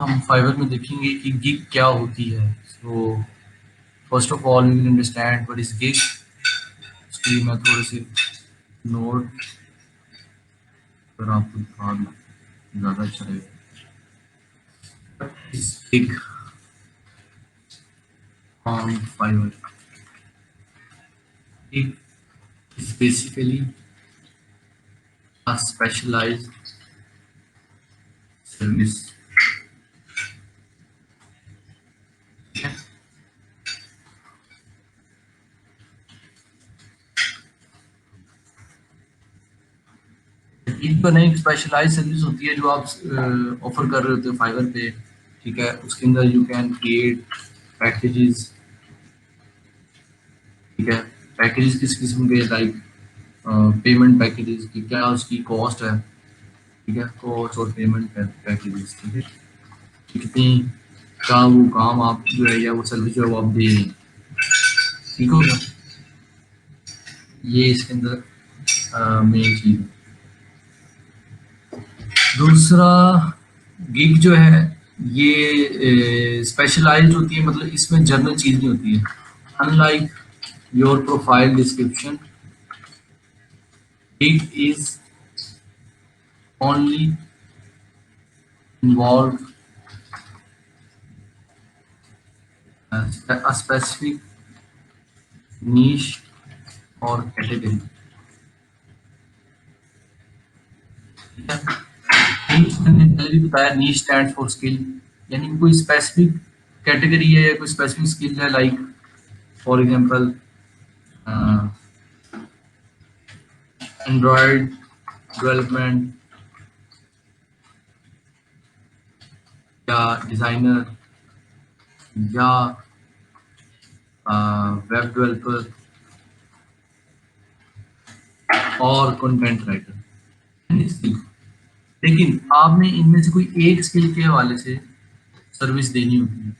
हम फाइवर में देखेंगे कि गिग क्या होती है। So first of all we will understand what is gig. उसके लिए मैं थोड़े से नोट अगर आपको दिखा दूँ ज़्यादा अच्छा रहेगा। इस gig on Fiverr, gig is basically a specialized service। एक तो नहीं, स्पेशलाइज सर्विस होती है जो आप ऑफर कर रहे होते हो फाइवर पे, ठीक है। उसके अंदर यू कैन क्रिएट पैकेजेस, ठीक है। पैकेजेस किस किस्म के, लाइक पेमेंट पैकेजेस की क्या उसकी कॉस्ट है, ठीक है। कॉस्ट और पेमेंट पैकेजेस, ठीक है। कितनी का वो काम आप जो है या वो सर्विस जो है वो आप दे रहे हैं, ठीक हो गया। ये इसके अंदर मेन चीज़ है। दूसरा, गिग जो है ये स्पेशलाइज्ड होती है, मतलब इसमें जनरल चीज़ नहीं होती है। Unlike your profile description, gig is only involved a specific niche or category, ठीक है। नीच मैंने पहले भी बताया, नीच स्टैंड फॉर स्किल, यानी कोई स्पेसिफिक कैटेगरी है या कोई स्पेसिफिक स्किल है, like for example Android development या डिजाइनर या वेब डेवलपर और कंटेंट राइटर। लेकिन आपने इनमें से कोई एक स्किल के हवाले से सर्विस देनी होती है,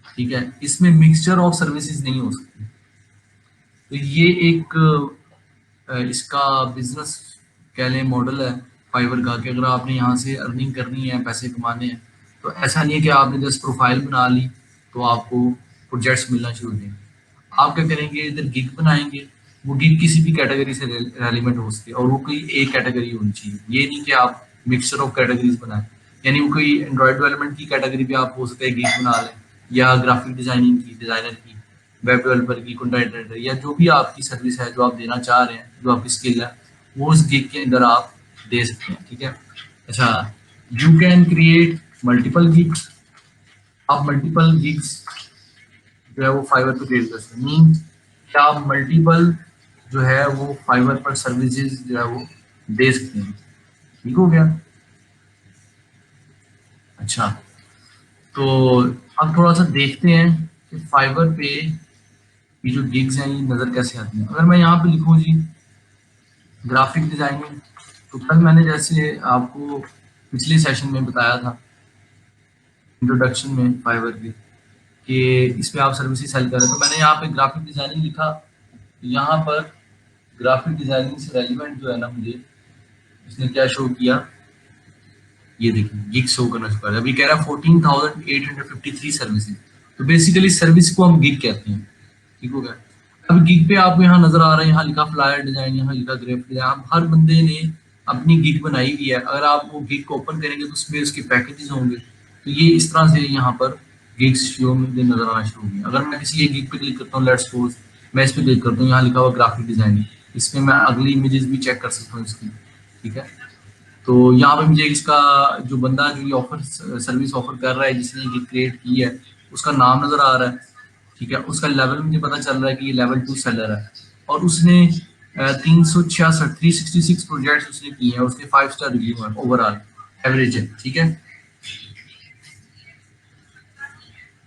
ठीक है। इसमें मिक्सचर ऑफ सर्विसेज नहीं हो सकती। तो ये एक इसका बिजनेस कह लें मॉडल है फाइवर का, कि अगर आपने यहाँ से अर्निंग करनी है, पैसे कमाने हैं, तो ऐसा नहीं है कि आपने जस्ट प्रोफाइल बना ली तो आपको प्रोजेक्ट्स मिलना शुरू हो जाएंगे। आप क्या करेंगे, इधर गिग बनाएंगे। वो गिग किसी भी कैटेगरी से रेलिवेंट हो सकती है और वो कोई एक कैटेगरी होनी चाहिए। ये नहीं कि आप मिक्सचर ऑफ कैटेगरीज बनाएं, यानी वो कोई एंड्रॉयड डेवलपमेंट की कैटेगरी पे आप हो सकता है गिग बना लें, या ग्राफिक डिजाइनिंग की, डिजाइनर की, वेब डेवलपर की, कंटेंट राइटर, या जो भी आपकी सर्विस है जो आप देना चाह रहे हैं, जो आपकी स्किल है, वो उस गिग के अंदर आप दे सकते हैं, ठीक है। अच्छा, you can create multiple gigs. आप मल्टीपल गिग्स जो है वो फाइवर पे क्रिएट कर सकते हैं। मीन क्या आप मल्टीपल जो है वो फाइवर पर सर्विसेज जो है वो दे सकते हैं, ठीक हो गया। अच्छा, तो अब थोड़ा सा देखते हैं कि फाइवर पे ये जो गिग्स हैं ये नज़र कैसे आती हैं। अगर मैं यहाँ पे लिखूँ जी ग्राफिक डिजाइनिंग, तो कल मैंने जैसे आपको पिछले सेशन में बताया था इंट्रोडक्शन में फाइवर के, कि इस पे आप सर्विसेज सेल कर रहे हैं, तो मैंने यहाँ पे ग्राफिक डिजाइनिंग लिखा। यहाँ पर ग्राफिक डिजाइनिंग से रेलिवेंट जो है ना, मुझे इसने क्या शो किया, ये देखिए गिग शो करना शुरू कर। अभी कह रहा है 14,853 सर्विसेज। तो बेसिकली सर्विस को हम गिग कहते हैं, ठीक हो गया। अब गिग पे आपको यहाँ नजर आ रहा है, यहाँ लिखा फ्लायर डिजाइन, यहाँ लिखा ग्राफिक डिजाइन। हर बंदे ने अपनी गिग बनाई हुई है। अगर आप वो गिग को ओपन करेंगे तो उसमें उसके पैकेजेस होंगे। तो ये इस तरह से यहाँ पर गिग्स शो मुझे नजर आना शुरू हो गया। अगर मैं किसी एक गिग पे क्लिक करता हूँ, लेट्स सपोज मैं इस पे क्लिक करता हूँ, यहाँ लिखा हुआ ग्राफिक डिजाइनिंग, इसमें मैं अगली इमेजेस भी चेक कर सकता हूँ इसकी, ठीक है। तो यहाँ पे मुझे इसका जो बंदा जो ये ऑफर सर्विस ऑफर कर रहा है, जिसने ये क्रिएट की है, उसका नाम नजर आ रहा है, ठीक है। उसका लेवल मुझे पता चल रहा है कि ये लेवल 2 सेलर है, और उसने 366 366 प्रोजेक्ट्स उसने किए हैं, उसके 5 स्टार रिव्यू है, ओवरऑल एवरेज है, ठीक है।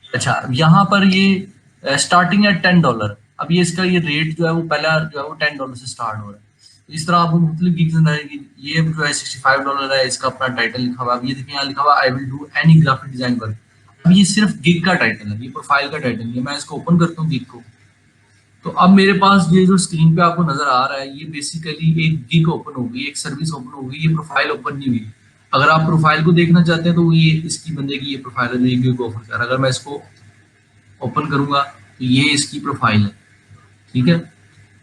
अच्छा, यहाँ पर ये स्टार्टिंग है $10। अब ये इसका ये रेट जो है वो पहला जो है वो $10 से स्टार्ट हो रहा है। तो इस तरह आपको मुख्तलिफ गिग्स रहेगी। ये जो है $65 है, इसका अपना टाइटल लिखा हुआ है। अब ये देखिए यहाँ लिखा हुआ I will do any graphic design work. अब ये सिर्फ गिग का टाइटल है, ये प्रोफाइल का टाइटल है। मैं इसको ओपन करता हूँ गिग को, तो अब मेरे पास ये जो स्क्रीन पे आपको नजर आ रहा है, ये बेसिकली एक गिग ओपन हो गई, एक सर्विस ओपन हो गई, ये प्रोफाइल ओपन नहीं हुई। अगर आप प्रोफाइल को देखना चाहते हैं तो ये इसकी बंदे की ये प्रोफाइल है जो ये गिग ऑफर कर रहा है। अगर मैं इसको ओपन करूंगा तो ये इसकी प्रोफाइल है, ठीक है।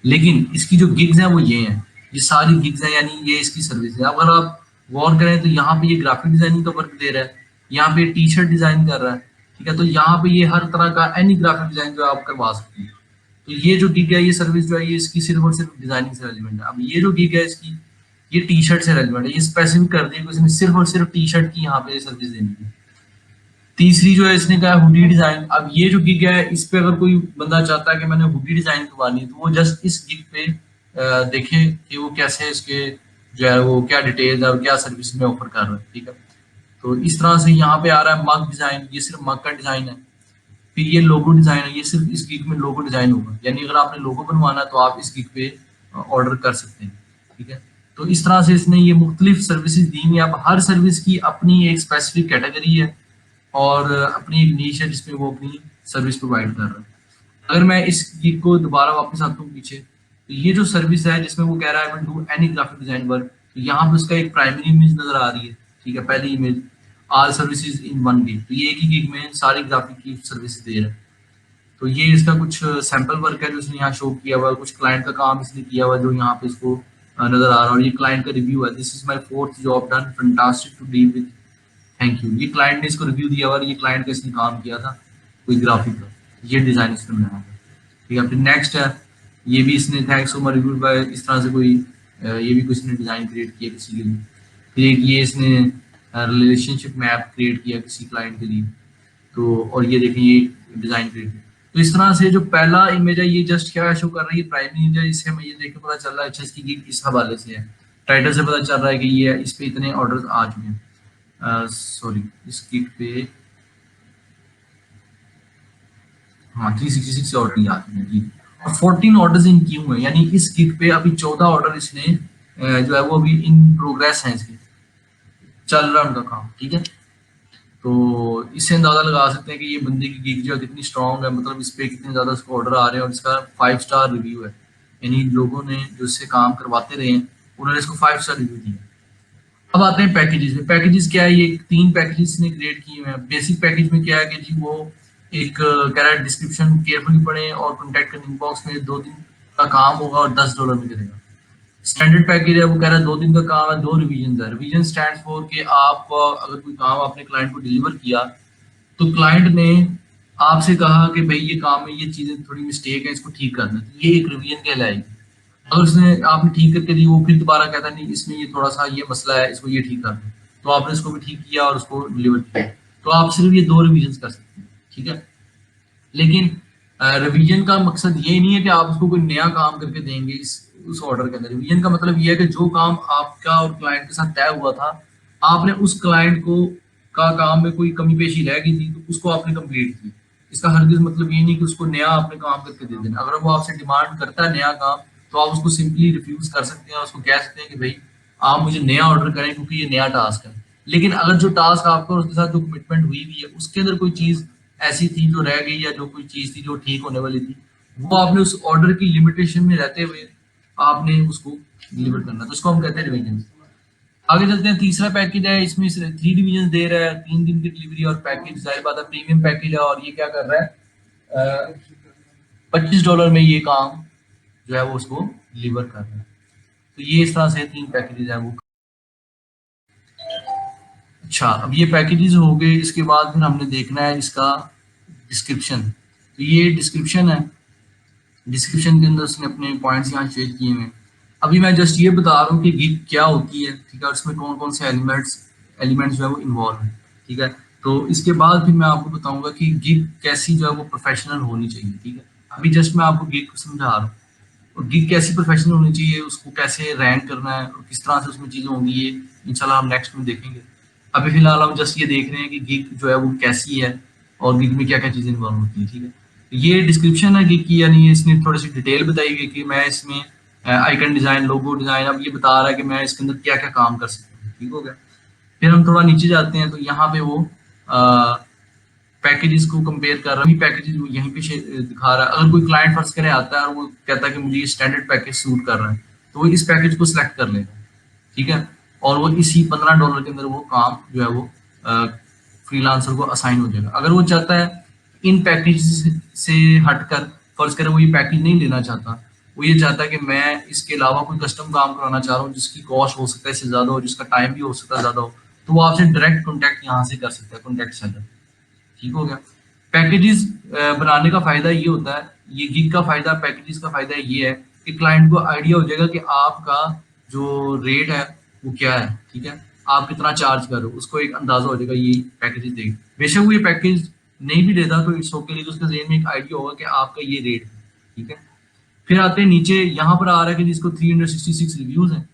लेकिन इसकी जो गिग्स हैं वो ये हैं, ये सारी गिग्स हैं, यानी ये इसकी सर्विस है। अगर आप गौर करें तो यहाँ पे ये ग्राफिक डिजाइनिंग का वर्क दे रहा है, यहाँ पे टी शर्ट डिजाइन कर रहा है, ठीक है। तो यहाँ पे ये हर तरह का एनी ग्राफिक डिजाइन जो आप करवा सकते हैं। तो ये जो गिग है, ये सर्विस जो है, ये इसकी सिर्फ और सिर्फ डिजाइनिंग से रेलिवेंट है। अब ये जो गिग है इसकी, ये टी शर्ट से रेलिवेंट है, ये स्पेसिफिक कर दिया कि इसमें सिर्फ और सिर्फ टी शर्ट की यहाँ पे सर्विस देनी है। तीसरी जो है इसने कहा हुडी डिजाइन। अब ये जो गिग है इस पे अगर कोई बंदा चाहता है कि मैंने हुडी डिजाइन करवानी है तो वो जस्ट इस गिग पे देखे कि वो कैसे इसके जो है वो क्या डिटेल है और क्या सर्विस में ऑफर कर रहा है, ठीक है। तो इस तरह से यहाँ पे आ रहा है मग डिजाइन, ये सिर्फ मग का डिजाइन है। फिर ये लोगो डिजाइन है, ये सिर्फ इस गिग में लोगो डिजाइन होगा, यानी अगर आपने लोगो बनवाना है तो आप इस गिग पे ऑर्डर कर सकते हैं, ठीक है। तो इस तरह से इसने ये मुख्तलिफ सर्विसेज दी हैं। अब हर सर्विस की अपनी एक स्पेसिफिक कैटेगरी है और अपनी एक नीश है जिसमें वो अपनी सर्विस प्रोवाइड कर रहा है। अगर मैं इस गिग को दोबारा वापस आता हूँ पीछे, तो ये जो सर्विस है जिसमें वो कह रहा है do any graphic design work, तो यहाँ पे उसका एक प्राइमरी इमेज नजर आ रही है, ठीक है। पहली image all services in one gig, तो ये एक ही गिग में सारी ग्राफिक की सर्विस दे रहा है। तो ये इसका कुछ सैंपल वर्क है जो इसने यहाँ शो किया हुआ है, कुछ क्लाइंट का काम इसने किया हुआ है जो यहाँ पे इसको नजर आ रहा है। और ये क्लाइंट का रिव्यू है, this is my fourth job done, fantastic to deal with, thank you. ये क्लाइंट ने इसको रिव्यू दिया हुआ है, ये क्लाइंट का इसने काम किया था कोई ग्राफिक का, ये डिजाइन इसने बनाया था, ठीक है। फिर नेक्स्ट है, ये भी इसने thanks for my review bye, इस तरह से कोई ये भी कुछ ने डिजाइन क्रिएट किया किसी के लिए। फिर एक ये इसने रिलेशनशिप मैप क्रिएट किया किसी क्लाइंट के लिए, तो और ये देखिए ये डिजाइन क्रिएट किया। तो इस तरह से जो पहला इमेज है ये जस्ट क्या शो कर रही है, प्राइमरी इमेज है, इससे हमें ये देख के पता चल रहा है अच्छा इसकी गिग इस हवाले से है। टाइटल से पता चल रहा है कि ये इस पे इतने ऑर्डर्स आ चुके हैं, सॉरी इस गिग पे हाँ 366 ऑर्डर ही आते हैं जी, और 14 ऑर्डर्स इन क्यू हैं, यानी इस गिग पे अभी 14 ऑर्डर इसने जो है वो अभी इन प्रोग्रेस हैं, इसके चल रहा है उनका काम, ठीक है। तो इससे अंदाजा लगा सकते हैं कि ये बंदे की गिग जो है कितनी स्ट्रॉन्ग है, मतलब इस पे कितने ज्यादा इसको ऑर्डर आ रहे हैं और इसका 5 स्टार रिव्यू है, यानी लोगों ने जो इससे काम करवाते रहे हैं उन्होंने इसको 5 स्टार रिव्यू दिया। अब आते हैं पैकेजेस में। पैकेजेस क्या है, ये 3 पैकेजेस ने क्रिएट किए हुए हैं। बेसिक पैकेज में क्या है कि जी वो एक कह रहा है डिस्क्रिप्शन केयरफुली पढ़ें और कॉन्टैक्ट करने बॉक्स में 2 दिन का काम होगा और $10 में करेगा। स्टैंडर्ड पैकेज है वो कह रहा है 2 दिन का काम है, 2 रिवीजन है। रिवीजन स्टैंड फॉर कि आप अगर कोई काम आपने क्लाइंट को डिलीवर किया तो क्लाइंट ने आपसे कहा कि भाई ये काम में ये चीजें थोड़ी मिस्टेक है, इसको ठीक करना, तो ये एक रिवीजन कहलाएगी। अगर उसने आपने ठीक करके दी, वो फिर दोबारा कहता नहीं इसमें ये थोड़ा सा ये मसला है, इसको ये ठीक कर दो, तो आपने इसको भी ठीक किया और उसको डिलीवर किया, तो आप सिर्फ ये 2 रिवीजन कर सकते हैं, ठीक है। लेकिन रिवीजन का मकसद ये नहीं है कि आप उसको कोई नया काम करके देंगे इस उस ऑर्डर के अंदर। रिवीजन का मतलब ये है कि जो काम आपका और क्लाइंट के साथ तय हुआ था, आपने उस क्लाइंट को का काम में कोई कमी पेशी रह गई थी तो उसको आपने कंप्लीट किया। इसका हरगिज मतलब ये नहीं कि उसको नया आपने काम करके दे देना। अगर वो आपसे डिमांड करता है नया काम तो आप उसको सिंपली रिफ्यूज कर सकते हैं, उसको कह सकते हैं कि भाई आप मुझे नया ऑर्डर करें क्योंकि ये नया टास्क है। लेकिन अगर जो टास्क आपका उसके साथ जो कमिटमेंट हुई हुई है उसके अंदर कोई चीज ऐसी थी जो रह गई या जो कोई चीज थी जो ठीक होने वाली थी, वो आपने उस ऑर्डर की लिमिटेशन में रहते हुए आपने उसको डिलीवर करना, तो इसको हम कहते हैं रिवीजन। आगे चलते हैं, तीसरा पैकेज है, इसमें 3 डिवीजन दे रहा है, 3 दिन की डिलीवरी और पैकेज जाहिर बात है प्रीमियम पैकेज है और ये क्या कर रहा है $25 में ये काम जो है वो उसको डिलीवर कर रहा है। तो ये इस तरह से 3 पैकेजेस है वो। अच्छा अब ये पैकेजेस हो गए, इसके बाद फिर हमने देखना है इसका डिस्क्रिप्शन। तो ये डिस्क्रिप्शन है, डिस्क्रिप्शन के अंदर उसने अपने पॉइंट्स यहाँ शेयर किए हुए हैं। अभी मैं जस्ट ये बता रहा हूँ कि गिग क्या होती है, ठीक है, और इसमें कौन कौन से एलिमेंट्स जो है वो इन्वॉल्व है, ठीक है। तो इसके बाद फिर मैं आपको बताऊंगा कि गिग कैसी जो है वो प्रोफेशनल होनी चाहिए, ठीक है। अभी जस्ट मैं आपको गिग को समझा रहा हूँ और गिग कैसी प्रोफेशनल होनी चाहिए, उसको कैसे रैंक करना है और किस तरह से उसमें चीजें होंगी, ये इंशाल्लाह हम नेक्स्ट में देखेंगे। अभी फिलहाल हम जस्ट ये देख रहे हैं कि गिग जो है वो कैसी है और गिग में क्या क्या चीजें इन्वॉल्व होती है, ठीक है। ये डिस्क्रिप्शन है गिग की, यानी इसने थोड़ी सी डिटेल बताई गई कि मैं इसमें आइकन डिजाइन, लोगो डिजाइन, अब ये बता रहा है कि मैं इसके अंदर क्या क्या काम कर सकता हूँ, ठीक हो गया। फिर हम थोड़ा नीचे जाते हैं तो यहाँ पे वो पैकेजेस को कंपेयर कर रहा है, पैकेजेस वो यहीं पे दिखा रहा है। अगर कोई क्लाइंट फर्स्ट करे आता है और वो कहता है कि मुझे ये स्टैंडर्ड पैकेज सूट कर रहा है तो वो इस पैकेज को सिलेक्ट कर लेगा, ठीक है। और वो इसी $15 के अंदर वो काम जो है वो फ्रीलांसर को असाइन हो जाएगा। अगर वो चाहता है इन पैकेज से हटकर, फर्ज करें वो ये पैकेज नहीं लेना चाहता, वो ये चाहता है कि मैं इसके अलावा कोई कस्टम काम कराना चाह रहा हूँ जिसकी कॉस्ट हो सकता है इससे ज़्यादा हो, जिसका टाइम भी हो सकता है ज़्यादा हो, तो वो आपसे डायरेक्ट कॉन्टैक्ट यहाँ से कर सकता है, कॉन्टैक्ट सेलर। ठीक हो गया। पैकेजेस बनाने का फायदा ये होता है, ये गिग का फायदा, पैकेजेस का फायदा ये है कि क्लाइंट को आइडिया हो जाएगा कि आपका जो रेट है वो क्या है। ठीक है, आप कितना चार्ज कर रहे हो, उसको एक अंदाजा हो जाएगा ये पैकेजेस देख। बेशक वो ये पैकेज नहीं भी देता तो इट्स ओके, लेकिन उसके जेहन में एक आइडिया होगा कि आपका ये रेट है। ठीक है, फिर आते हैं नीचे, यहाँ पर आ रहा है कि जिसको 366 रिव्यूज हैं।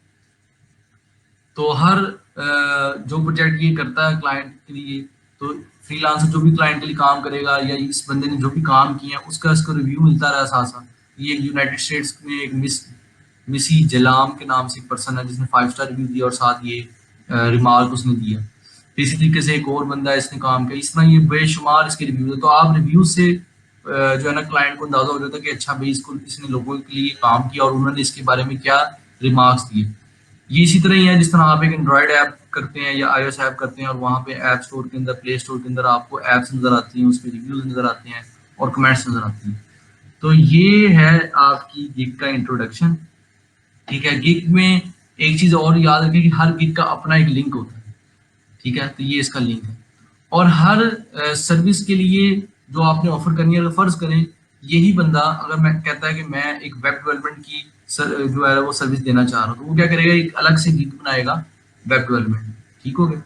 तो हर जो प्रोजेक्ट ये करता है क्लाइंट के लिए, तो फ्रीलांसर जो भी क्लाइंट के लिए काम करेगा या इस बंदे ने जो भी काम किया उसका इसको रिव्यू मिलता रहा साथ साथ। ये यूनाइटेड स्टेट्स में एक मिसी जलाम के नाम से एक पर्सन है जिसने 5 स्टार रिव्यू दिया और साथ ये रिमार्क उसने दिया। तो इसी तरीके से एक और बंदा है इसने काम किया, इस तरह ये बेशुमार इसके रिव्यू है। तो आप रिव्यू से जो है ना क्लाइंट को अंदाजा हो जाता है कि अच्छा भाई इसको इसने लोगों के लिए काम किया और उन्होंने इसके बारे में क्या रिमार्क्स दिए। ये इसी तरह ही है जिस तरह आप एक एंड्रॉयड ऐप करते हैं या iOS ऐप करते हैं और वहाँ पे ऐप स्टोर के अंदर, प्ले स्टोर के अंदर आपको ऐप्स नजर आती हैं, उस पर रिव्यूज नजर आते हैं और कमेंट्स नजर आती हैं। तो ये है आपकी गिग का इंट्रोडक्शन। ठीक है, गिग में एक चीज और याद रखें कि हर गिग का अपना एक लिंक होता है। ठीक है, तो ये इसका लिंक है। और हर सर्विस के लिए जो आपने ऑफर करनी है, अगर फर्ज करें यही बंदा अगर मैं कहता है कि मैं एक वेब डेवलपमेंट की जो है वो सर्विस देना चाह रहा हूँ, तो वो क्या करेगा, एक अलग से गिग बनाएगा वेब डेवलपमेंट। ठीक हो गया।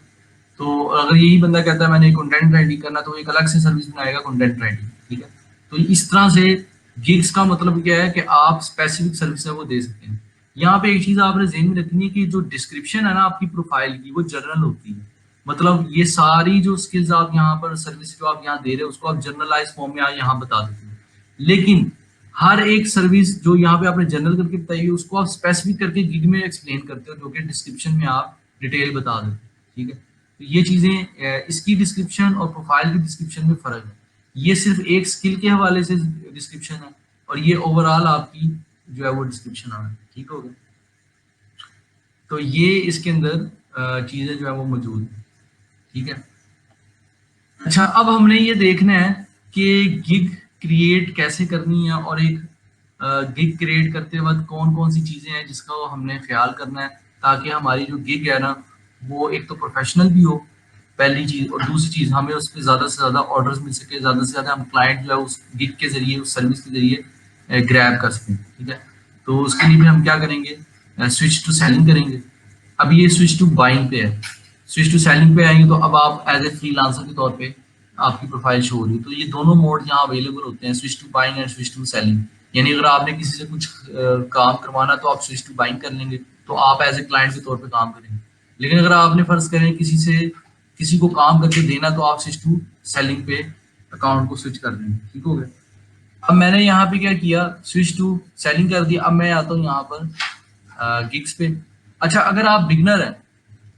तो अगर यही बंदा कहता है मैंने कंटेंट राइटिंग करना, तो एक अलग से सर्विस बनाएगा कंटेंट राइटिंग। ठीक है, तो इस तरह से गिग्स का मतलब क्या है कि आप स्पेसिफिक सर्विस है वो दे सकते हैं। यहाँ पे एक चीज आपने ज़हन में रखनी है कि जो डिस्क्रिप्शन है ना आपकी प्रोफाइल की, वो जनरल होती है। मतलब ये सारी जो स्किल्स आप यहाँ पर, सर्विस जो आप यहाँ दे रहे हो, उसको आप जनरलाइज फॉर्म में यहाँ बता देते हो। लेकिन हर एक सर्विस जो यहाँ पे आपने जनरल करके बताई है उसको आप स्पेसिफिक करके गिग में एक्सप्लेन करते हो, जो कि डिस्क्रिप्शन में आप डिटेल बता देते हो। ठीक है, तो ये चीजें, इसकी डिस्क्रिप्शन और प्रोफाइल की डिस्क्रिप्शन में फर्क है। ये सिर्फ एक स्किल के हवाले से डिस्क्रिप्शन है और ये ओवरऑल आपकी जो है वो डिस्क्रिप्शन आ रहा है। ठीक हो गया। तो ये इसके अंदर चीजें जो है वो मौजूद है। ठीक है, अच्छा अब हमने ये देखना है कि गिग क्रिएट कैसे करनी है और एक गिग क्रिएट करते वक्त कौन कौन सी चीजें हैं जिसका हमने ख्याल करना है, ताकि हमारी जो गिग है ना वो एक तो प्रोफेशनल भी हो, पहली चीज, और दूसरी चीज हमें उस पर ज्यादा से ज्यादा ऑर्डर्स मिल सके, ज्यादा से ज्यादा हम क्लाइंट जो है उस गिग के जरिए, उस सर्विस के जरिए ग्रैब कर सकें। ठीक है, तो उसके लिए भी हम क्या करेंगे, स्विच टू सेलिंग करेंगे। अब ये स्विच टू बाइंग पे है, स्विच टू सेलिंग पे आएंगे तो अब आप एज ए फ्रीलांसर के तौर पे आपकी प्रोफाइल शो हो रही है। तो ये दोनों मोड यहाँ अवेलेबल होते हैं, switch to buying and switch to selling. यानी अगर आपने किसी से कुछ काम करवाना तो आप स्विच टू बाइंग कर लेंगे, तो आप एज ए क्लाइंट के तौर पे काम करेंगे। लेकिन अगर आपने फर्ज करें किसी को काम करके देना, तो आप स्विच टू सेलिंग पे अकाउंट को स्विच कर देंगे। ठीक हो गया। अब मैंने यहाँ पे क्या किया, स्विच टू सेलिंग कर दिया। अब मैं आता हूँ यहाँ पर गिग्स पे। अच्छा, अगर आप बिगनर हैं,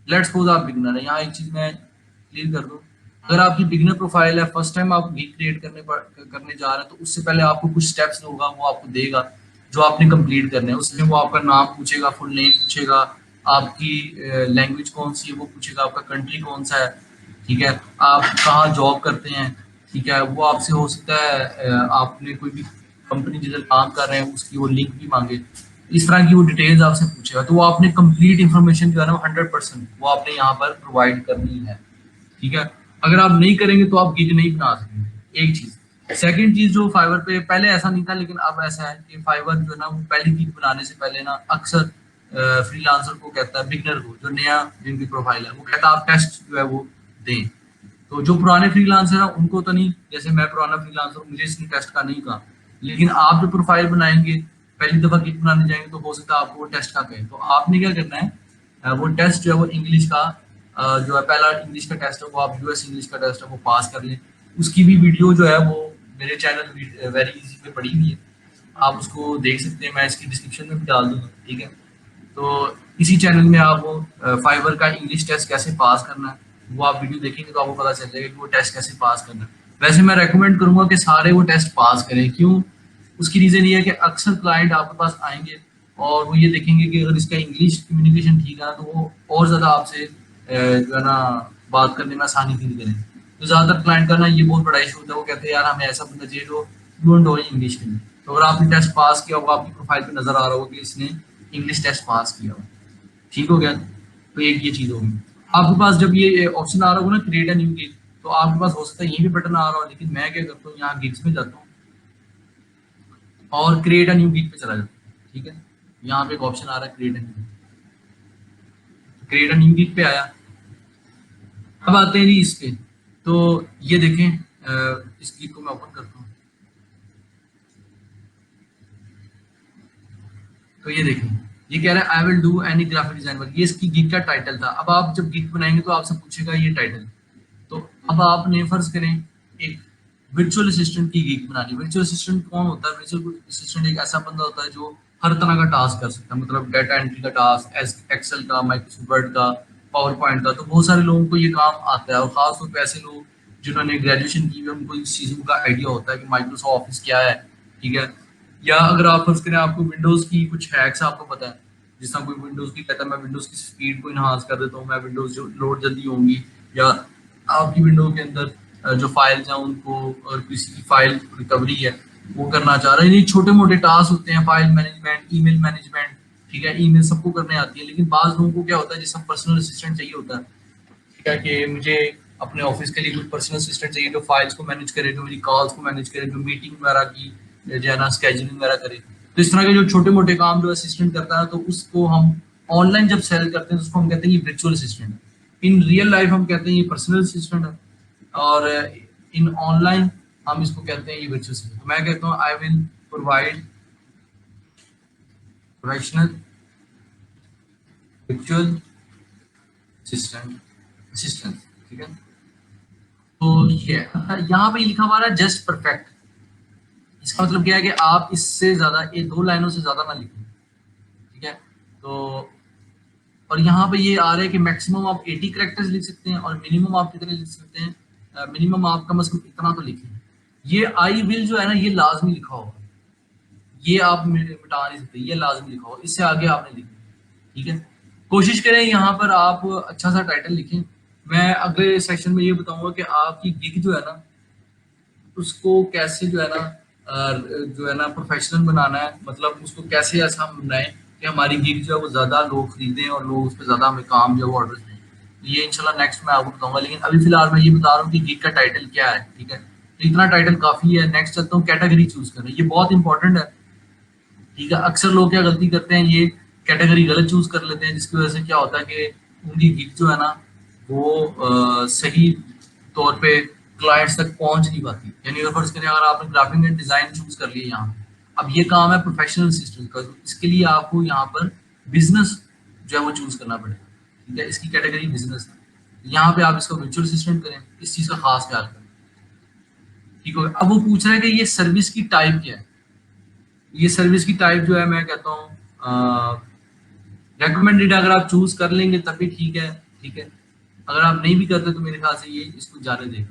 लेट्स सपोज आप बिगनर है, यहाँ एक चीज मैं क्लियर कर दूं, अगर आपकी बिगनर प्रोफाइल है, फर्स्ट टाइम आप गिग क्रिएट करने जा रहे हैं, तो उससे पहले आपको कुछ स्टेप्स होगा वो आपको देगा जो आपने कंप्लीट करने हैं। उसमें वो आपका नाम पूछेगा, फुल नेम पूछेगा, आपकी लैंग्वेज कौन सी है वो पूछेगा, आपका कंट्री कौन सा है। ठीक है, आप कहाँ जॉब करते हैं। ठीक है, वो आपसे हो सकता है आपने कोई भी कंपनी जिधर काम कर रहे हैं उसकी वो लिंक भी मांगे, इस तरह की वो डिटेल्स आपसे पूछेगा। तो वो आपने कंप्लीट इन्फॉर्मेशन जो है ना 100% वो आपने यहाँ पर प्रोवाइड करनी है। ठीक है, अगर आप नहीं करेंगे तो आप गिग नहीं बना सकेंगे, एक चीज। सेकंड चीज, जो फाइवर पे पहले ऐसा नहीं था लेकिन अब ऐसा है कि फाइवर जो है ना वो पहली गिग बनाने से पहले ना अक्सर फ्रीलांसर को कहता है, बिगनर को जो नया जिनकी प्रोफाइल है, वो कहता है आप टेस्ट जो है वो दें। तो जो पुराने फ्रीलांसर है उनको तो नहीं, जैसे मैं पुराना फ्रीलांसर हूँ, मुझे इसने टेस्ट का नहीं कहा। लेकिन आप जो प्रोफाइल बनाएंगे, पहली दफा गिग बनाने जाएंगे, तो हो सकता है आपको वो टेस्ट का कहें। तो आपने क्या करना है, वो टेस्ट जो है वो इंग्लिश का जो है पहला इंग्लिश का टेस्ट है वो आप यूएस इंग्लिश का टेस्ट है वो पास कर लें। उसकी भी वीडियो जो है वो मेरे चैनल वेरी इजी पे पड़ी हुई है, आप उसको देख सकते हैं, मैं इसकी डिस्क्रिप्शन में भी डाल दूंगा। ठीक है, तो इसी चैनल में आप वो फाइवर का इंग्लिश टेस्ट कैसे पास करना है वो आप वीडियो देखेंगे तो आपको पता चल जाएगा कि वो टेस्ट कैसे पास करना है। वैसे मैं रेकमेंड करूंगा कि सारे वो टेस्ट पास करें। क्यों? उसकी रीजन ये है कि अक्सर क्लाइंट आपके पास आएंगे और वो ये देखेंगे कि अगर इसका इंग्लिश कम्युनिकेशन ठीक है ना, तो वो और ज़्यादा आपसे जो है ना बात करने में आसानी फील करें। तो ज़्यादातर क्लाइंट का ना ये बहुत बड़ा इशू होता है, वो कहते हैं यार हमें ऐसा बंदा चाहिए जो फ्लुएंट हो इंग्लिश में। तो अगर आपने टेस्ट पास किया होगा, आपकी प्रोफाइल पे नज़र आ रहा होगा कि इसने इंग्लिश टेस्ट पास किया हो, ठीक हो गया। तो एक ये चीज़ होगी। आपके पास जब ये ऑप्शन आ रहा होगा ना क्रिएट अ न्यू गिग, तो आपके पास हो सकता है यहीं पे बटन आ रहा हो, लेकिन मैं क्या करता हूँ यहाँ गिग्स में जाता हूँ और क्रिएट अ न्यू गिग पे चला जाता हूँ, ठीक है। यहाँ पे एक ऑप्शन आ रहा है create a new, create a new gig पे आया। अब आते हैं जी इस पे। तो ये देखें, इस गिग को मैं ओपन करता हूँ। तो ये देखें, ये कह रहा है I will do any graphic design work, ये इसकी गिग का टाइटल था। अब आप जब गिग बनाएंगे तो आपसे पूछेगा ये टाइटल। तो अब आपने फर्ज करें एक वर्चुअल असिस्टेंट की गिग बनानी। वर्चुअल असिस्टेंट कौन होता है? वर्चुअल असिस्टेंट एक ऐसा बंदा होता है जो हर तरह का टास्क कर सकता है, मतलब डाटा एंट्री का टास्क, एक्सेल का, माइक्रोसॉफ्ट वर्ड का, पावर पॉइंट का। तो बहुत सारे लोगों को ये काम आता है, और खासतौर पर ऐसे लोग जिन्होंने ग्रेजुएशन की है उनको इस चीज़ों का आइडिया होता है कि माइक्रोसॉफ्ट ऑफिस क्या है, ठीक है। या अगर आप फर्ज करें आपको विंडोज की कुछ हैक्स आपको पता है, जिस तरह कोई विंडोज की कहता है मैं विंडोज की स्पीड को इनहांस कर देता हूँ, मैं विंडोज जो लोड जल्दी होंगी, या आपकी विंडो के अंदर जो फाइल्स हैं उनको, और किसी की फाइल रिकवरी है वो करना चाह रहे हैं। ये छोटे मोटे टास्क होते हैं, फाइल मैनेजमेंट, ईमेल मैनेजमेंट, ठीक है। ईमेल सबको करने आती है, लेकिन बाज लोगों को क्या होता है जिसमें पर्सनल असिस्टेंट चाहिए होता है, ठीक है, कि मुझे अपने ऑफिस के लिए कोई पर्सनल असिस्टेंट चाहिए जो फाइल्स को मैनेज करे, जो मेरी कॉल्स को मैनेज करे, जो मीटिंग वगैरह की जो है ना स्केजुलिंग वगैरह करे। तो इस तरह के जो छोटे मोटे काम जो असिस्टेंट करता है, तो उसको हम ऑनलाइन जब सेल करते हैं तो उसको हम कहते हैं ये वर्चुअल असिस्टेंट है। इन रियल लाइफ हम कहते हैं ये पर्सनल असिस्टेंट है, और इन ऑनलाइन हम इसको कहते हैं ये वर्चुअल असिस्टेंट। तो मैं कहता हूँ I will provide professional virtual assistant assistant, ठीक है। तो ये यहाँ पे लिखा हमारा जस्ट परफेक्ट, इसका मतलब क्या है कि आप इससे ज्यादा ये 2 लाइनों से ज्यादा ना लिखें, ठीक है। तो और यहाँ पे ये आ रहा है कि मैक्सिमम आप 80 कैरेक्टर्स लिख सकते हैं, और मिनिमम आप कितने लिख सकते हैं? मिनिमम आप कम से कम इतना तो लिखें। ये आई विल जो है ना ये लाजमी लिखा होगा, ये आप मिटा नहीं सकते, ये लाजमी लिखा होगा, इससे आगे आपने लिखना, ठीक है। कोशिश करें यहाँ पर आप अच्छा सा टाइटल लिखें। मैं अगले सेक्शन में ये बताऊंगा कि आपकी गिग जो है ना उसको कैसे जो है ना जो है ना प्रोफेशनल बनाना है, मतलब उसको कैसे ऐसा हम बनाएं कि हमारी गिग जो है वो ज्यादा लोग खरीदें और लोग उस पर ज्यादा हमें काम जो है वो ऑर्डर दें। तो ये इंशाल्लाह नेक्स्ट मैं आपको बताऊंगा, लेकिन अभी फिलहाल मैं ये बता रहा हूँ कि गिग का टाइटल क्या है, ठीक है। तो इतना टाइटल काफी है। नेक्स्ट चलता हूँ कैटेगरी चूज करना, ये बहुत इंपॉर्टेंट है, ठीक है। अक्सर लोग क्या गलती करते हैं, ये कैटेगरी गलत चूज कर लेते हैं, जिसकी वजह से क्या होता है कि उनकी गिग जो है ना वो सही तौर पे क्लाइंट्स तक पहुंच नहीं पाती। यानी अगर फर्ज करें अगर आपने ग्राफिक एंड डिजाइन चूज कर लिया यहाँ, अब ये काम है प्रोफेशनल असिस्टेंट का, तो इसके लिए आपको यहाँ पर बिजनेस जो है वो चूज करना पड़ेगा, ठीक है। इसकी कैटेगरी बिजनेस है, यहाँ पे आप इसका वर्चुअल असिस्टेंट करें, इस चीज का खास ख्याल करें, ठीक है। अब वो पूछ रहा है कि ये सर्विस की टाइप क्या है। ये सर्विस की टाइप जो है मैं कहता हूँ रेकमेंडेड, अगर आप चूज कर लेंगे तब भी ठीक है, ठीक है। अगर आप नहीं भी करते तो मेरे ख्याल से ये इसको जाने दें।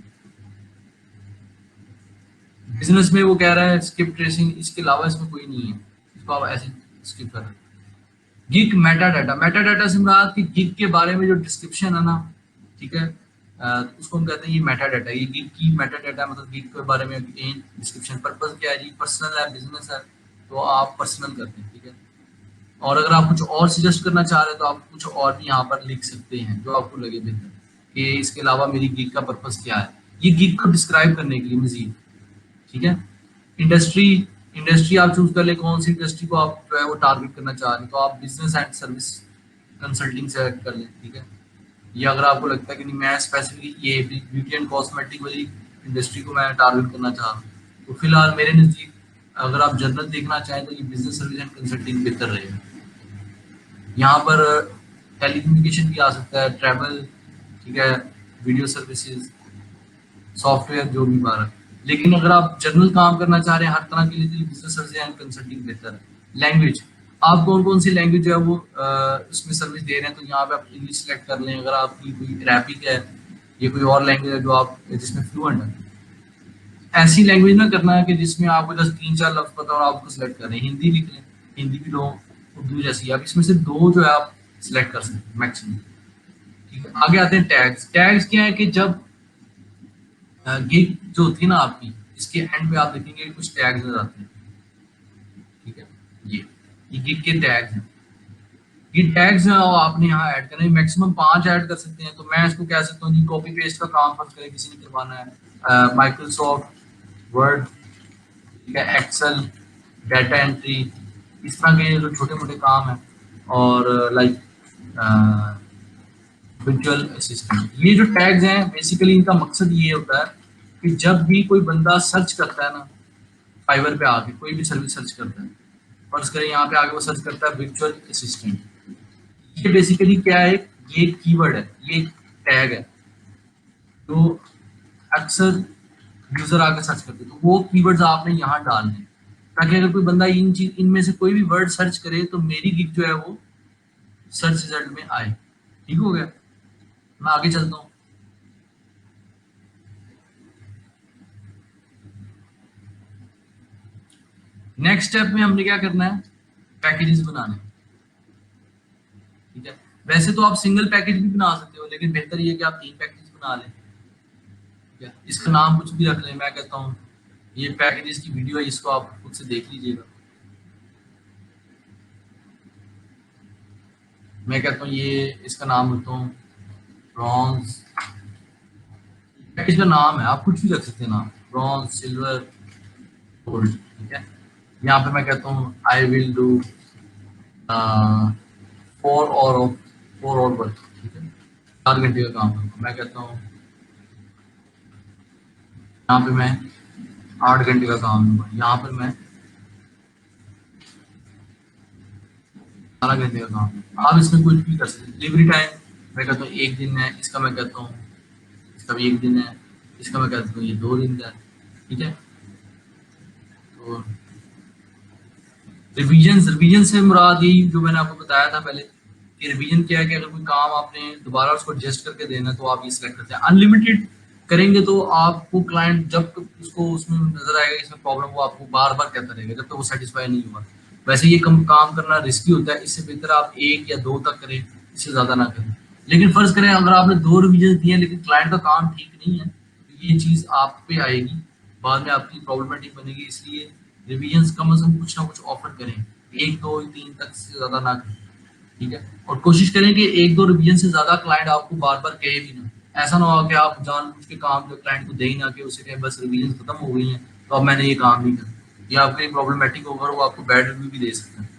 बिजनेस में वो कह रहा है स्किप ट्रेसिंग, इसके अलावा इसमें कोई नहीं है, इसको आप ऐसे स्किप कर रहे हैं। Gig Meta data, Meta data से मुराद कि गिग के बारे में जो डिस्क्रिप्शन है ना, ठीक है, उसको हम कहते हैं ये मेटा डाटा। ये गिग की मेटा डाटा मतलब गिग के बारे में डिस्क्रिप्शन। पर्पस क्या है जी? पर्सनल है, बिजनेस है, तो आप पर्सनल करते हैं, ठीक है। और अगर आप कुछ और सजेस्ट करना चाह रहे हैं तो आप कुछ और भी यहाँ पर लिख सकते हैं जो आपको लगे बेहतर, कि इसके अलावा मेरी गिग का पर्पस क्या है, ये गिग को डिस्क्राइब करने के लिए मजीद, ठीक है। इंडस्ट्री, इंडस्ट्री आप चूज कर ले कौन सी इंडस्ट्री को आप जो है वो टारगेट करना चाह रहे हैं, तो आप business and service consulting select कर लें, ठीक है। या अगर आपको लगता है कि नहीं मैं स्पेसिफिकली ये ब्यूटी एंड कॉस्मेटिक वाली इंडस्ट्री को मैं टारगेट करना चाह रहा हूँ, तो फिलहाल मेरे नज़दीक अगर आप जनरल देखना चाहें तो ये बिजनेस सर्विस एंड कंसल्टिंग बेहतर रहेगा। यहाँ पर टेलीकम्युनिकेशन भी आ सकता है, ट्रैवल, ठीक है, वीडियो सर्विसेज, सॉफ्टवेयर जो भी बारह। लेकिन अगर आप जनरल काम करना चाह रहे हैं हर तरह के लिए, तो बिजनेस सर्विस एंड कंसल्टिंग बेहतर है। लैंग्वेज, आप कौन कौन सी लैंग्वेज जो है वो उसमें सर्विस दे रहे हैं, तो यहाँ पे आप इंग्लिश सेलेक्ट कर लें। अगर आपकी कोई अरेबिक है या कोई और लैंग्वेज है जो आप जिसमें फ्लुएंट है, ऐसी लैंग्वेज ना करना है कि जिसमें आपको जस्ट 3-4 लफ्ज पता और आप उसको सेलेक्ट कर रहे हैं। हिंदी लिख लें, हिंदी भी लोग उर्दू जैसी, आप इसमें से 2 जो है आप सिलेक्ट कर सकते हैं मैक्सिमम। ठीक है, आगे आते हैं टैग्स। टैग्स क्या है कि जब गिग जो होती है ना आपकी, इसके एंड पे आप देखेंगे कुछ टैग्स नजर आते हैं। ठीक है, ये गिग के टैग्स हैं। ये टैग्स है और आपने यहाँ ऐड करना है, मैक्सिमम 5 ऐड कर सकते हैं। तो मैं इसको कह सकता हूँ जी कॉपी पेस्ट का काम फर्ज करें किसी ने करवाना है, माइक्रोसॉफ्ट वर्ड, ठीक है, एक्सेल, डाटा एंट्री, इस तरह के जो छोटे मोटे काम है, और लाइक विजुअल असिस्टेंट। ये जो टैग्स हैं बेसिकली इनका मकसद ये होता है कि जब भी कोई बंदा सर्च करता है ना, फाइवर पे आके कोई भी सर्विस सर्च करता है, फर्ज करें यहाँ पे आके वो सर्च करता है विजुअल असिस्टेंट, ये बेसिकली क्या है, ये कीवर्ड है, ये टैग है, तो अक्सर यूजर आके सर्च करते हैं, तो वो कीवर्ड्स आपने यहाँ डालने हैं, ताकि अगर कोई बंदा इनमें से कोई भी वर्ड सर्च करे तो मेरी गिग जो है वो सर्च रिजल्ट में आए। ठीक हो गया, मैं आगे चलता हूँ। नेक्स्ट स्टेप में हमने क्या करना है, पैकेजेस बनाने। ठीक है, वैसे तो आप सिंगल पैकेज भी बना सकते हो, लेकिन बेहतर ये है कि आप 3 पैकेज बना लें। ठीक है, इसका नाम कुछ भी रख लें, मैं कहता हूँ ये पैकेजेस की वीडियो है, इसको आप खुद से देख लीजिएगा। मैं कहता हूँ ये इसका नाम रखता हूँ ब्रॉन्ज, पैकेज का नाम है, आप कुछ भी रख सकते हैं नाम, ब्रॉन्ज, सिल्वर, गोल्ड। ठीक है, यहाँ पे मैं कहता हूँ आई विल डू 4 और वर्क। ठीक है, 4 घंटे का काम करूँगा। मैं कहता हूँ यहाँ पे मैं 8 घंटे का काम लूंगा, यहाँ पर मैं 12 घंटे का काम लूंगा। आप इसमें कुछ भी कर सकते हैं। डिलीवरी टाइम मैं कहता हूँ 1 दिन है, इसका मैं कहता हूँ इसका भी 1 दिन है, इसका मैं कहता हूँ ये 2 दिन का है। ठीक है, तो रिवीजन से मुराद यही जो मैंने आपको बताया था पहले कि रिवीजन क्या है कि अगर कोई काम आपने दोबारा उसको एडजस्ट करके देना है तो आप ये सिलेक्ट करते हैं। अनलिमिटेड करेंगे तो आपको क्लाइंट जब तक उसको उसमें नजर आएगा इसमें प्रॉब्लम, वो आपको बार बार कहता रहेगा जब तक वो सेटिस्फाई नहीं हुआ। वैसे ये काम करना रिस्की होता है, इससे बेहतर आप 1 या 2 तक करें, इससे ज्यादा ना करें। लेकिन फर्ज करें अगर आपने 2 रिवीजन दिए लेकिन क्लाइंट का काम ठीक नहीं है, तो ये चीज आप पे आएगी, बाद में आपकी प्रॉब्लमेटिक बनेगी। इसलिए रिवीजन कम से कम कुछ ना कुछ ऑफर करें, 1, 2, 3 तक से ज्यादा ना करें। ठीक है, और कोशिश करें कि 1-2 रिवीजन से ज्यादा क्लाइंट आपको बार बार कहे भी ना। ऐसा ना हो कि आप जानबूझ के काम जो क्लाइंट को दे ही ना, कि उसे कहें बस रिवीजन खत्म हो गई हैं तो अब मैंने ये काम नहीं करना, या आपके लिए प्रॉब्लमैटिक होगा, वो आपको बैड रिव्यू भी दे सकते हैं।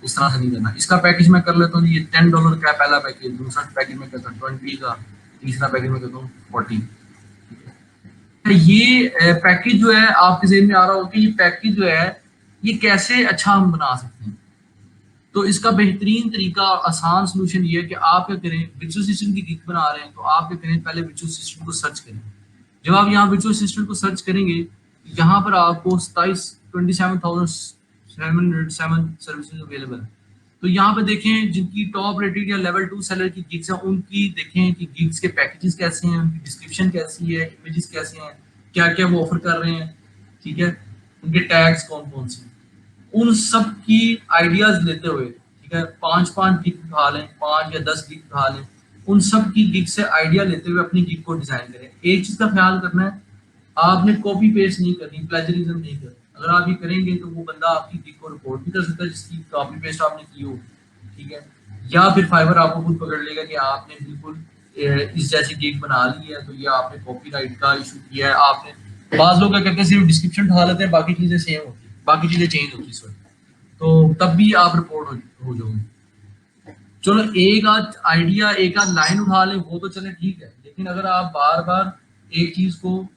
इस तरह से नहीं करना। इसका पैकेज मैं कर लेता हूँ, ये $10 का पहला पैकेज, दूसरा पैकेज में कहता हूँ 20 का, तीसरा पैकेज में कहता हूँ 40। ये पैकेज जो है आपके ज़हन में आ रहा हो कि ये पैकेज जो है ये कैसे अच्छा हम बना सकते हैं। तो इसका बेहतरीन तरीका और आसान सोल्यूशन ये है कि आप क्या करें, विजुअल असिस्टेंट की गिग बना रहे हैं तो आप क्या करें, पहले विजुअल असिस्टेंट को सर्च करें। जब आप यहाँ विजुअल असिस्टेंट को सर्च करेंगे, यहाँ पर आपको 27,707 सर्विसेज अवेलेबल है। तो यहाँ पे देखें जिनकी टॉप रेटेड या लेवल 2 सेलर की गिग्स हैं, उनकी देखें कि गिग्स के पैकेजेस कैसे हैं, उनकी डिस्क्रिप्शन कैसी है, इमेजेस कैसे हैं, क्या क्या वो ऑफर कर रहे हैं। ठीक है, उनके टैग्स कौन कौन से, उन सब की आइडियाज लेते हुए, ठीक है, 5-5 गिग उठा लें, 5 या 10 गिग उठा लें, उन सब की गिग से आइडिया लेते हुए अपनी गिग को डिजाइन करें। एक चीज का ख्याल करना है, आपने कॉपी पेस्ट नहीं करनी, प्लेजरिज्म नहीं करनी। अगर आप ये करेंगे तो वो बंदा आपकी गिग को रिपोर्ट भी कर सकता है जिसकी कॉपी पेस्ट आपने की हो। ठीक है, या फिर फाइवर आपको खुद पकड़ लेगा कि आपने बिल्कुल इस जैसी गिग बना ली है, तो ये आपने कॉपीराइट का इशू किया है। आपने बाज लोग क्या करते हैं, सिर्फ डिस्क्रिप्शन उठा लेते हैं, बाकी चीजें सेम होती है, बाकी चीजें चेंज होती है, तो तब भी आप रिपोर्ट हो जाओगे। चलो एक आध आइडिया, एक आध लाइन उठा ले वो तो चले ठीक है, लेकिन अगर आप बार बार एक चीज को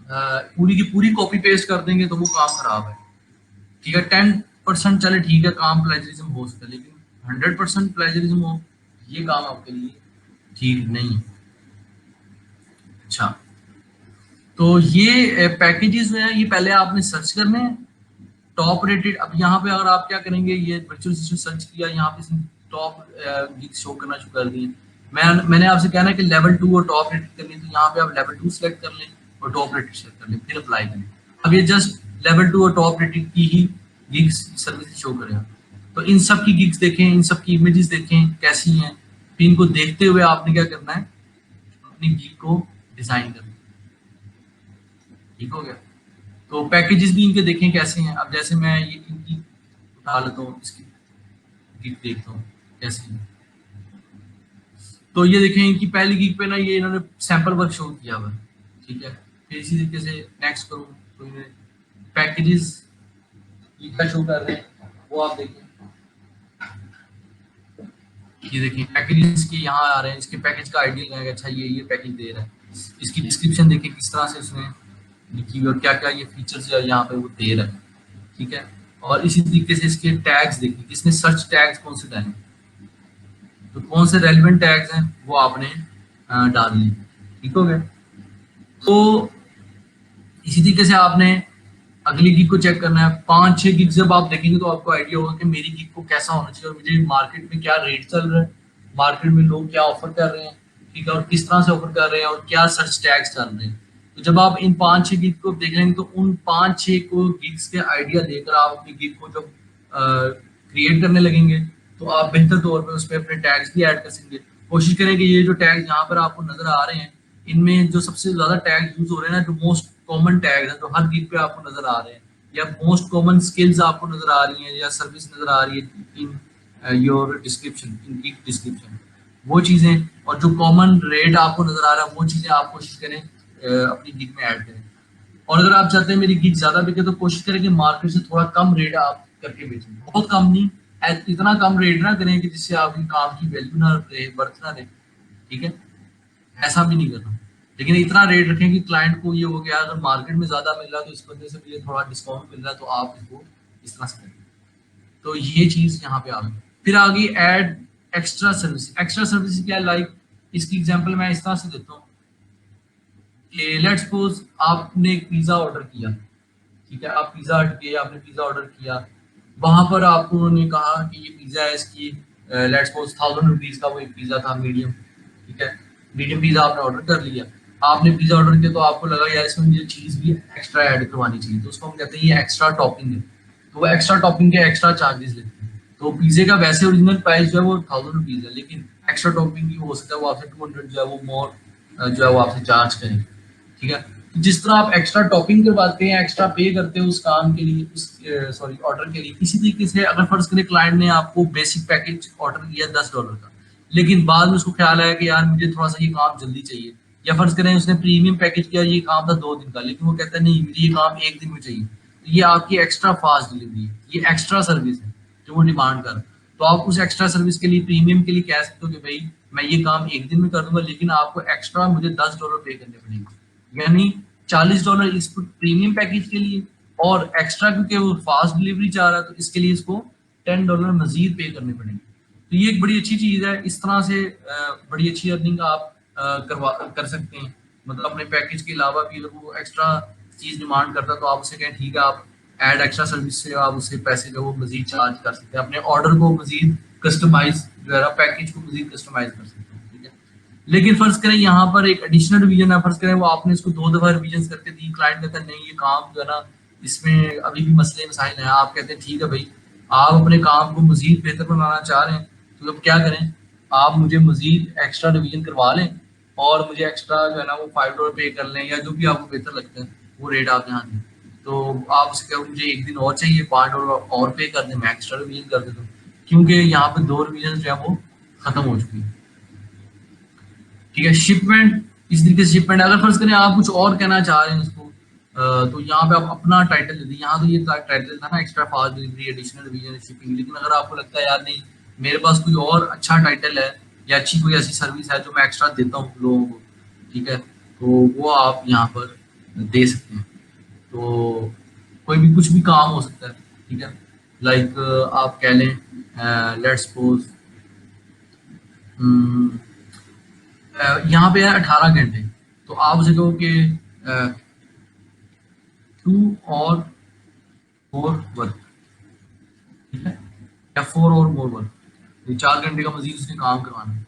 पूरी की पूरी कॉपी पेस्ट कर देंगे तो वो काम खराब है। ठीक है, 10% चले ठीक है, काम प्लेजरिज्म हो सकता है, लेकिन 100% प्लेजरिज्म हो, ये काम आपके लिए ठीक नहीं है। अच्छा, तो ये पैकेजेस जो है ये पहले आपने सर्च करने हैं टॉप रेटेड। अब यहाँ पे अगर आप क्या करेंगे, ये वर्चुअल असिस्टेंट सर्च किया, यहाँ पे टॉप गिग्स शो करना शुरू कर दिए। मैंने आपसे कहना है कि लेवल 2 और टॉप रेटेड करनी है, तो यहाँ पे आप लेवल 2 सेलेक्ट कर लें और टॉप रेटेड सेलेक्ट कर लें, फिर अप्लाई करें। अब ये जस्ट लेवल 2 और टॉप रेटेड की ही गिग्स सर्विस शो करेगा। तो इन सब की गिग्स देखें, इन सब की इमेजेस देखें कैसी हैं, फिर इनको देखते हुए आपने क्या करना है, अपनी गिग को डिजाइन करना है। ठीक हो गया। तो पैकेजेस भी इनके देखें कैसे हैं। अब जैसे मैं ये इनकी उठा लेता हूँ, इसकी गिग देखता हूँ कैसी है। तो ये देखें इनकी पहली गिग पे ना ये इन्होंने सैंपल वर्क शो किया हुआ है। ठीक है, फिर इसी तरीके से नेक्स्ट करूँ तो पैकेजेस ये क्या शो कर रहे हैं वो आप देखें। ये देखिए पैकेजेस के यहाँ आ रहे हैं, इसके पैकेज का आइडिया लगाएगा, अच्छा ये पैकेज दे रहा है। इसकी डिस्क्रिप्शन देखिए किस तरह से उसने लिखी हुई और क्या क्या ये फीचर्स यहाँ पे वो दे रहा है। ठीक है, और इसी तरीके से इसके टैग्स देखिए, किसने सर्च टैग्स कौन से डाले, तो कौन से रेलिवेंट टैग्स हैं वो आपने डालने। ठीक हो गया। तो इसी तरीके से आपने अगली गिग को चेक करना है। 5-6 गिग जब आप देखेंगे तो आपको आइडिया होगा कि मेरी गिग को कैसा होना चाहिए और मुझे मार्केट में क्या रेट चल रहा है, मार्केट में लोग क्या ऑफर कर रहे हैं, ठीक है, और किस तरह से ऑफर कर रहे हैं और क्या सर्च टैग्स चल रहे हैं। तो जब आप इन 5-6 गिग को देख लेंगे तो उन 5-6 को गिग्स के आइडिया लेकर आप अपनी गिग को जब क्रिएट करने लगेंगे तो आप बेहतर तौर पर उस पर अपने टैग्स भी ऐड कर सकेंगे। कोशिश करें कि ये जो टैग यहाँ पर आपको नजर आ रहे हैं इनमें जो सबसे ज्यादा टैग यूज हो रहे हैं ना, जो मोस्ट कॉमन टैग है जो हर गिग पे आपको नजर आ रहे हैं, या मोस्ट कॉमन स्किल्स आपको नजर आ रही हैं या सर्विस नजर आ रही है in your description, in gig description, वो चीजें और जो कॉमन रेट आपको नजर आ रहा है वो चीजें आप कोशिश करें अपनी गिग में ऐड करें। और अगर आप चाहते हैं मेरी गिग ज्यादा बिके तो कोशिश करें कि मार्केट से थोड़ा कम रेट आप करके बेचें, बहुत कम नहीं, इतना कम रेट ना करें कि जिससे आपकी काम की वैल्यू ना रहे, वर्थ ना रहे। ठीक है, ऐसा भी नहीं करना, लेकिन इतना रेट रखें कि क्लाइंट को ये हो गया अगर मार्केट में ज्यादा मिल रहा है तो इस बंदे से मुझे थोड़ा डिस्काउंट मिल रहा है तो आप इसको इस तरह से करें। तो ये चीज यहाँ पे आ गई। फिर आ गई add extra service. Extra service क्या, लाइक इसकी एग्जांपल मैं इस तरह से देता हूँ कि लेट्स सपोज आपने एक पिज्जा ऑर्डर किया। ठीक है, आप पिज्जा हट गए, आपने पिज्जा ऑर्डर किया, वहां पर आपको उन्होंने कहा कि ये पिज्जा है, इसकी लेट्स सपोज 1000 रुपीज का वो एक पिज्जा था मीडियम। ठीक है, मीडियम पिज्जा आपने ऑर्डर कर लिया। आपने पिज्जा ऑर्डर किया तो आपको लगा यार इसमें मुझे चीज भी एक्स्ट्रा ऐड करवानी चाहिए, तो उसको हम कहते हैं ये एक्स्ट्रा टॉपिंग है। तो वो एक्स्ट्रा टॉपिंग के एक्स्ट्रा चार्जेस लेते हैं। तो पिज्जे का वैसे ओरिजिनल प्राइस जो है वो 1000 रुपीज है, लेकिन एक्स्ट्रा टॉपिंग की हो सकता है वो आपसे 200 जो है वो मोर जो है वो आपसे चार्ज करें। ठीक है, तो जिस तरह आप एक्स्ट्रा टॉपिंग करवाते हैं, एक्स्ट्रा पे करते हैं उस काम के लिए, उस सॉरी ऑर्डर के लिए, इसी तरीके से अगर फर्ज करें क्लाइंट ने आपको बेसिक पैकेज ऑर्डर किया $10 का, लेकिन बाद में उसको ख्याल आया कि यार मुझे थोड़ा सा ये काम जल्दी चाहिए, या फर्ज करें उसने प्रीमियम पैकेज किया, ये काम था 2 दिन का, लेकिन वो कहता है नहीं मुझे ये काम 1 दिन में चाहिए, तो ये आपकी एक्स्ट्रा फास्ट डिलीवरी है, ये एक्स्ट्रा सर्विस है जो वो डिमांड कर। तो आप उस एक्स्ट्रा सर्विस के लिए, प्रीमियम के लिए कह सकते हो कि भाई मैं ये काम 1 दिन में कर दूंगा, लेकिन आपको एक्स्ट्रा मुझे $10 पे करने पड़ेंगे, यानी $40 इस प्रीमियम पैकेज के लिए, और एक्स्ट्रा क्योंकि वो फास्ट डिलीवरी चाह रहा है तो इसके लिए इसको $10 मजीद पे करने पड़ेंगे। तो ये एक बड़ी अच्छी चीज है, इस तरह से बड़ी अच्छी अर्निंग आप कर सकते हैं। मतलब अपने पैकेज के अलावा भी अगर वो एक्स्ट्रा चीज डिमांड करता है तो आप उसे कहें ठीक है, आप एड एक्स्ट्रा सर्विस से आप उसे पैसे जो वो मजीद चार्ज कर सकते हैं, अपने ऑर्डर को मजीद कस्टमाइज जो है पैकेज को मजीद कस्टमाइज कर सकते हैं। ठीक है, लेकिन फर्ज करें यहाँ पर एक एडिशनल रिवीजन है, फर्ज करें वो आपने इसको 2 दफा रिवीजन करके दी, क्लाइंट कहता है नहीं ये काम जो है ना इसमें अभी भी मसले मसाइल हैं, आप कहते हैं ठीक है भाई आप अपने काम को मजीद बेहतर बनाना चाह रहे हैं, तो अब क्या करें, आप मुझे मजीद एक्स्ट्रा रिवीजन करवा लें और मुझे एक्स्ट्रा जो है ना वो $5 पे कर लें, या जो भी आपको बेहतर लगता है वो रेट आप यहाँ दें। तो आप उसके कहो मुझे 1 दिन और चाहिए, $5 और पे कर दें, मैं एक्स्ट्रा रिवीजन कर देता हूँ, क्योंकि यहाँ पे 2 रिवीजन जो है वो खत्म हो चुकी है। ठीक है, शिपमेंट, इस तरीके से शिपमेंट अगर फर्ज करें आप कुछ और कहना चाह रहे हैं उसको, तो यहाँ पे आप अपना टाइटल दे दें। यहाँ तो ये टाइटल था ना extra fast delivery, additional revision, shipping, लेकिन अगर आपको लगता है यार नहीं मेरे पास कोई और अच्छा टाइटल है या अच्छी कोई ऐसी सर्विस है जो मैं एक्स्ट्रा देता हूँ लोगों को, ठीक है, तो वो आप यहाँ पर दे सकते हैं। तो कोई भी कुछ भी काम हो सकता है। ठीक है, लाइक आप कह लें लेट्स सपोज यहाँ पे है 18 घंटे, तो आप उसे कहो कि 2 और 4 वर्क, ठीक है, या 4 और मोर वर्क, ये 4 घंटे का मजीद उसने काम करवाना है,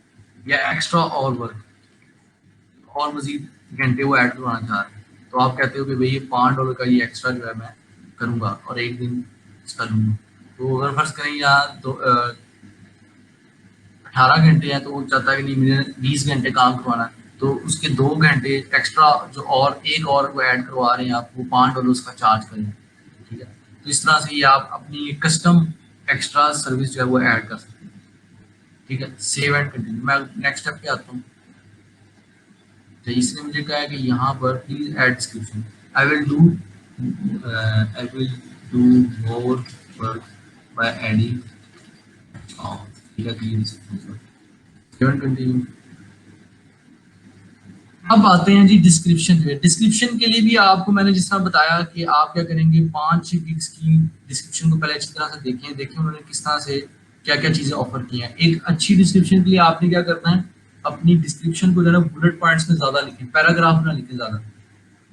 या एक्स्ट्रा और वर्क, और मजीद घंटे वो ऐड करवाना चाह रहे हैं, तो आप कहते हो कि भाई ये $5 का ये एक्स्ट्रा जो है मैं करूँगा और 1 दिन इसका लूँगा। तो अगर फर्ज करें यहाँ तो 18 घंटे हैं तो वो चाहता है कि नहीं मुझे 20 घंटे काम करवाना है, तो उसके 2 घंटे एक्स्ट्रा जो और एक और वो ऐड करवा रहे हैं आप, वो $5 उसका चार्ज करें। ठीक है, तो इस तरह से ये आप अपनी कस्टम एक्स्ट्रा सर्विस जो है वो ऐड कर सकते हैं। ठीक है, सेव एंड कंटिन्यू। मैं नेक्स्ट स्टेप पे आता हूँ। तो इसने मुझे कहा है कि यहाँ पर please add description. I will do I will do more work by adding. ठीक है, कंटिन्यू। अब आते हैं जी डिस्क्रिप्शन पे। डिस्क्रिप्शन के लिए भी आपको मैंने जिस तरह बताया कि आप क्या करेंगे, 5-6 गिग्स की डिस्क्रिप्शन को पहले अच्छी तरह से देखें उन्होंने किस तरह से क्या क्या चीजें ऑफर की हैं। एक अच्छी डिस्क्रिप्शन के लिए आपने क्या करना है, अपनी डिस्क्रिप्शन को जो है ना बुलेट पॉइंट्स में ज्यादा लिखें, पैराग्राफ ना लिखें ज्यादा।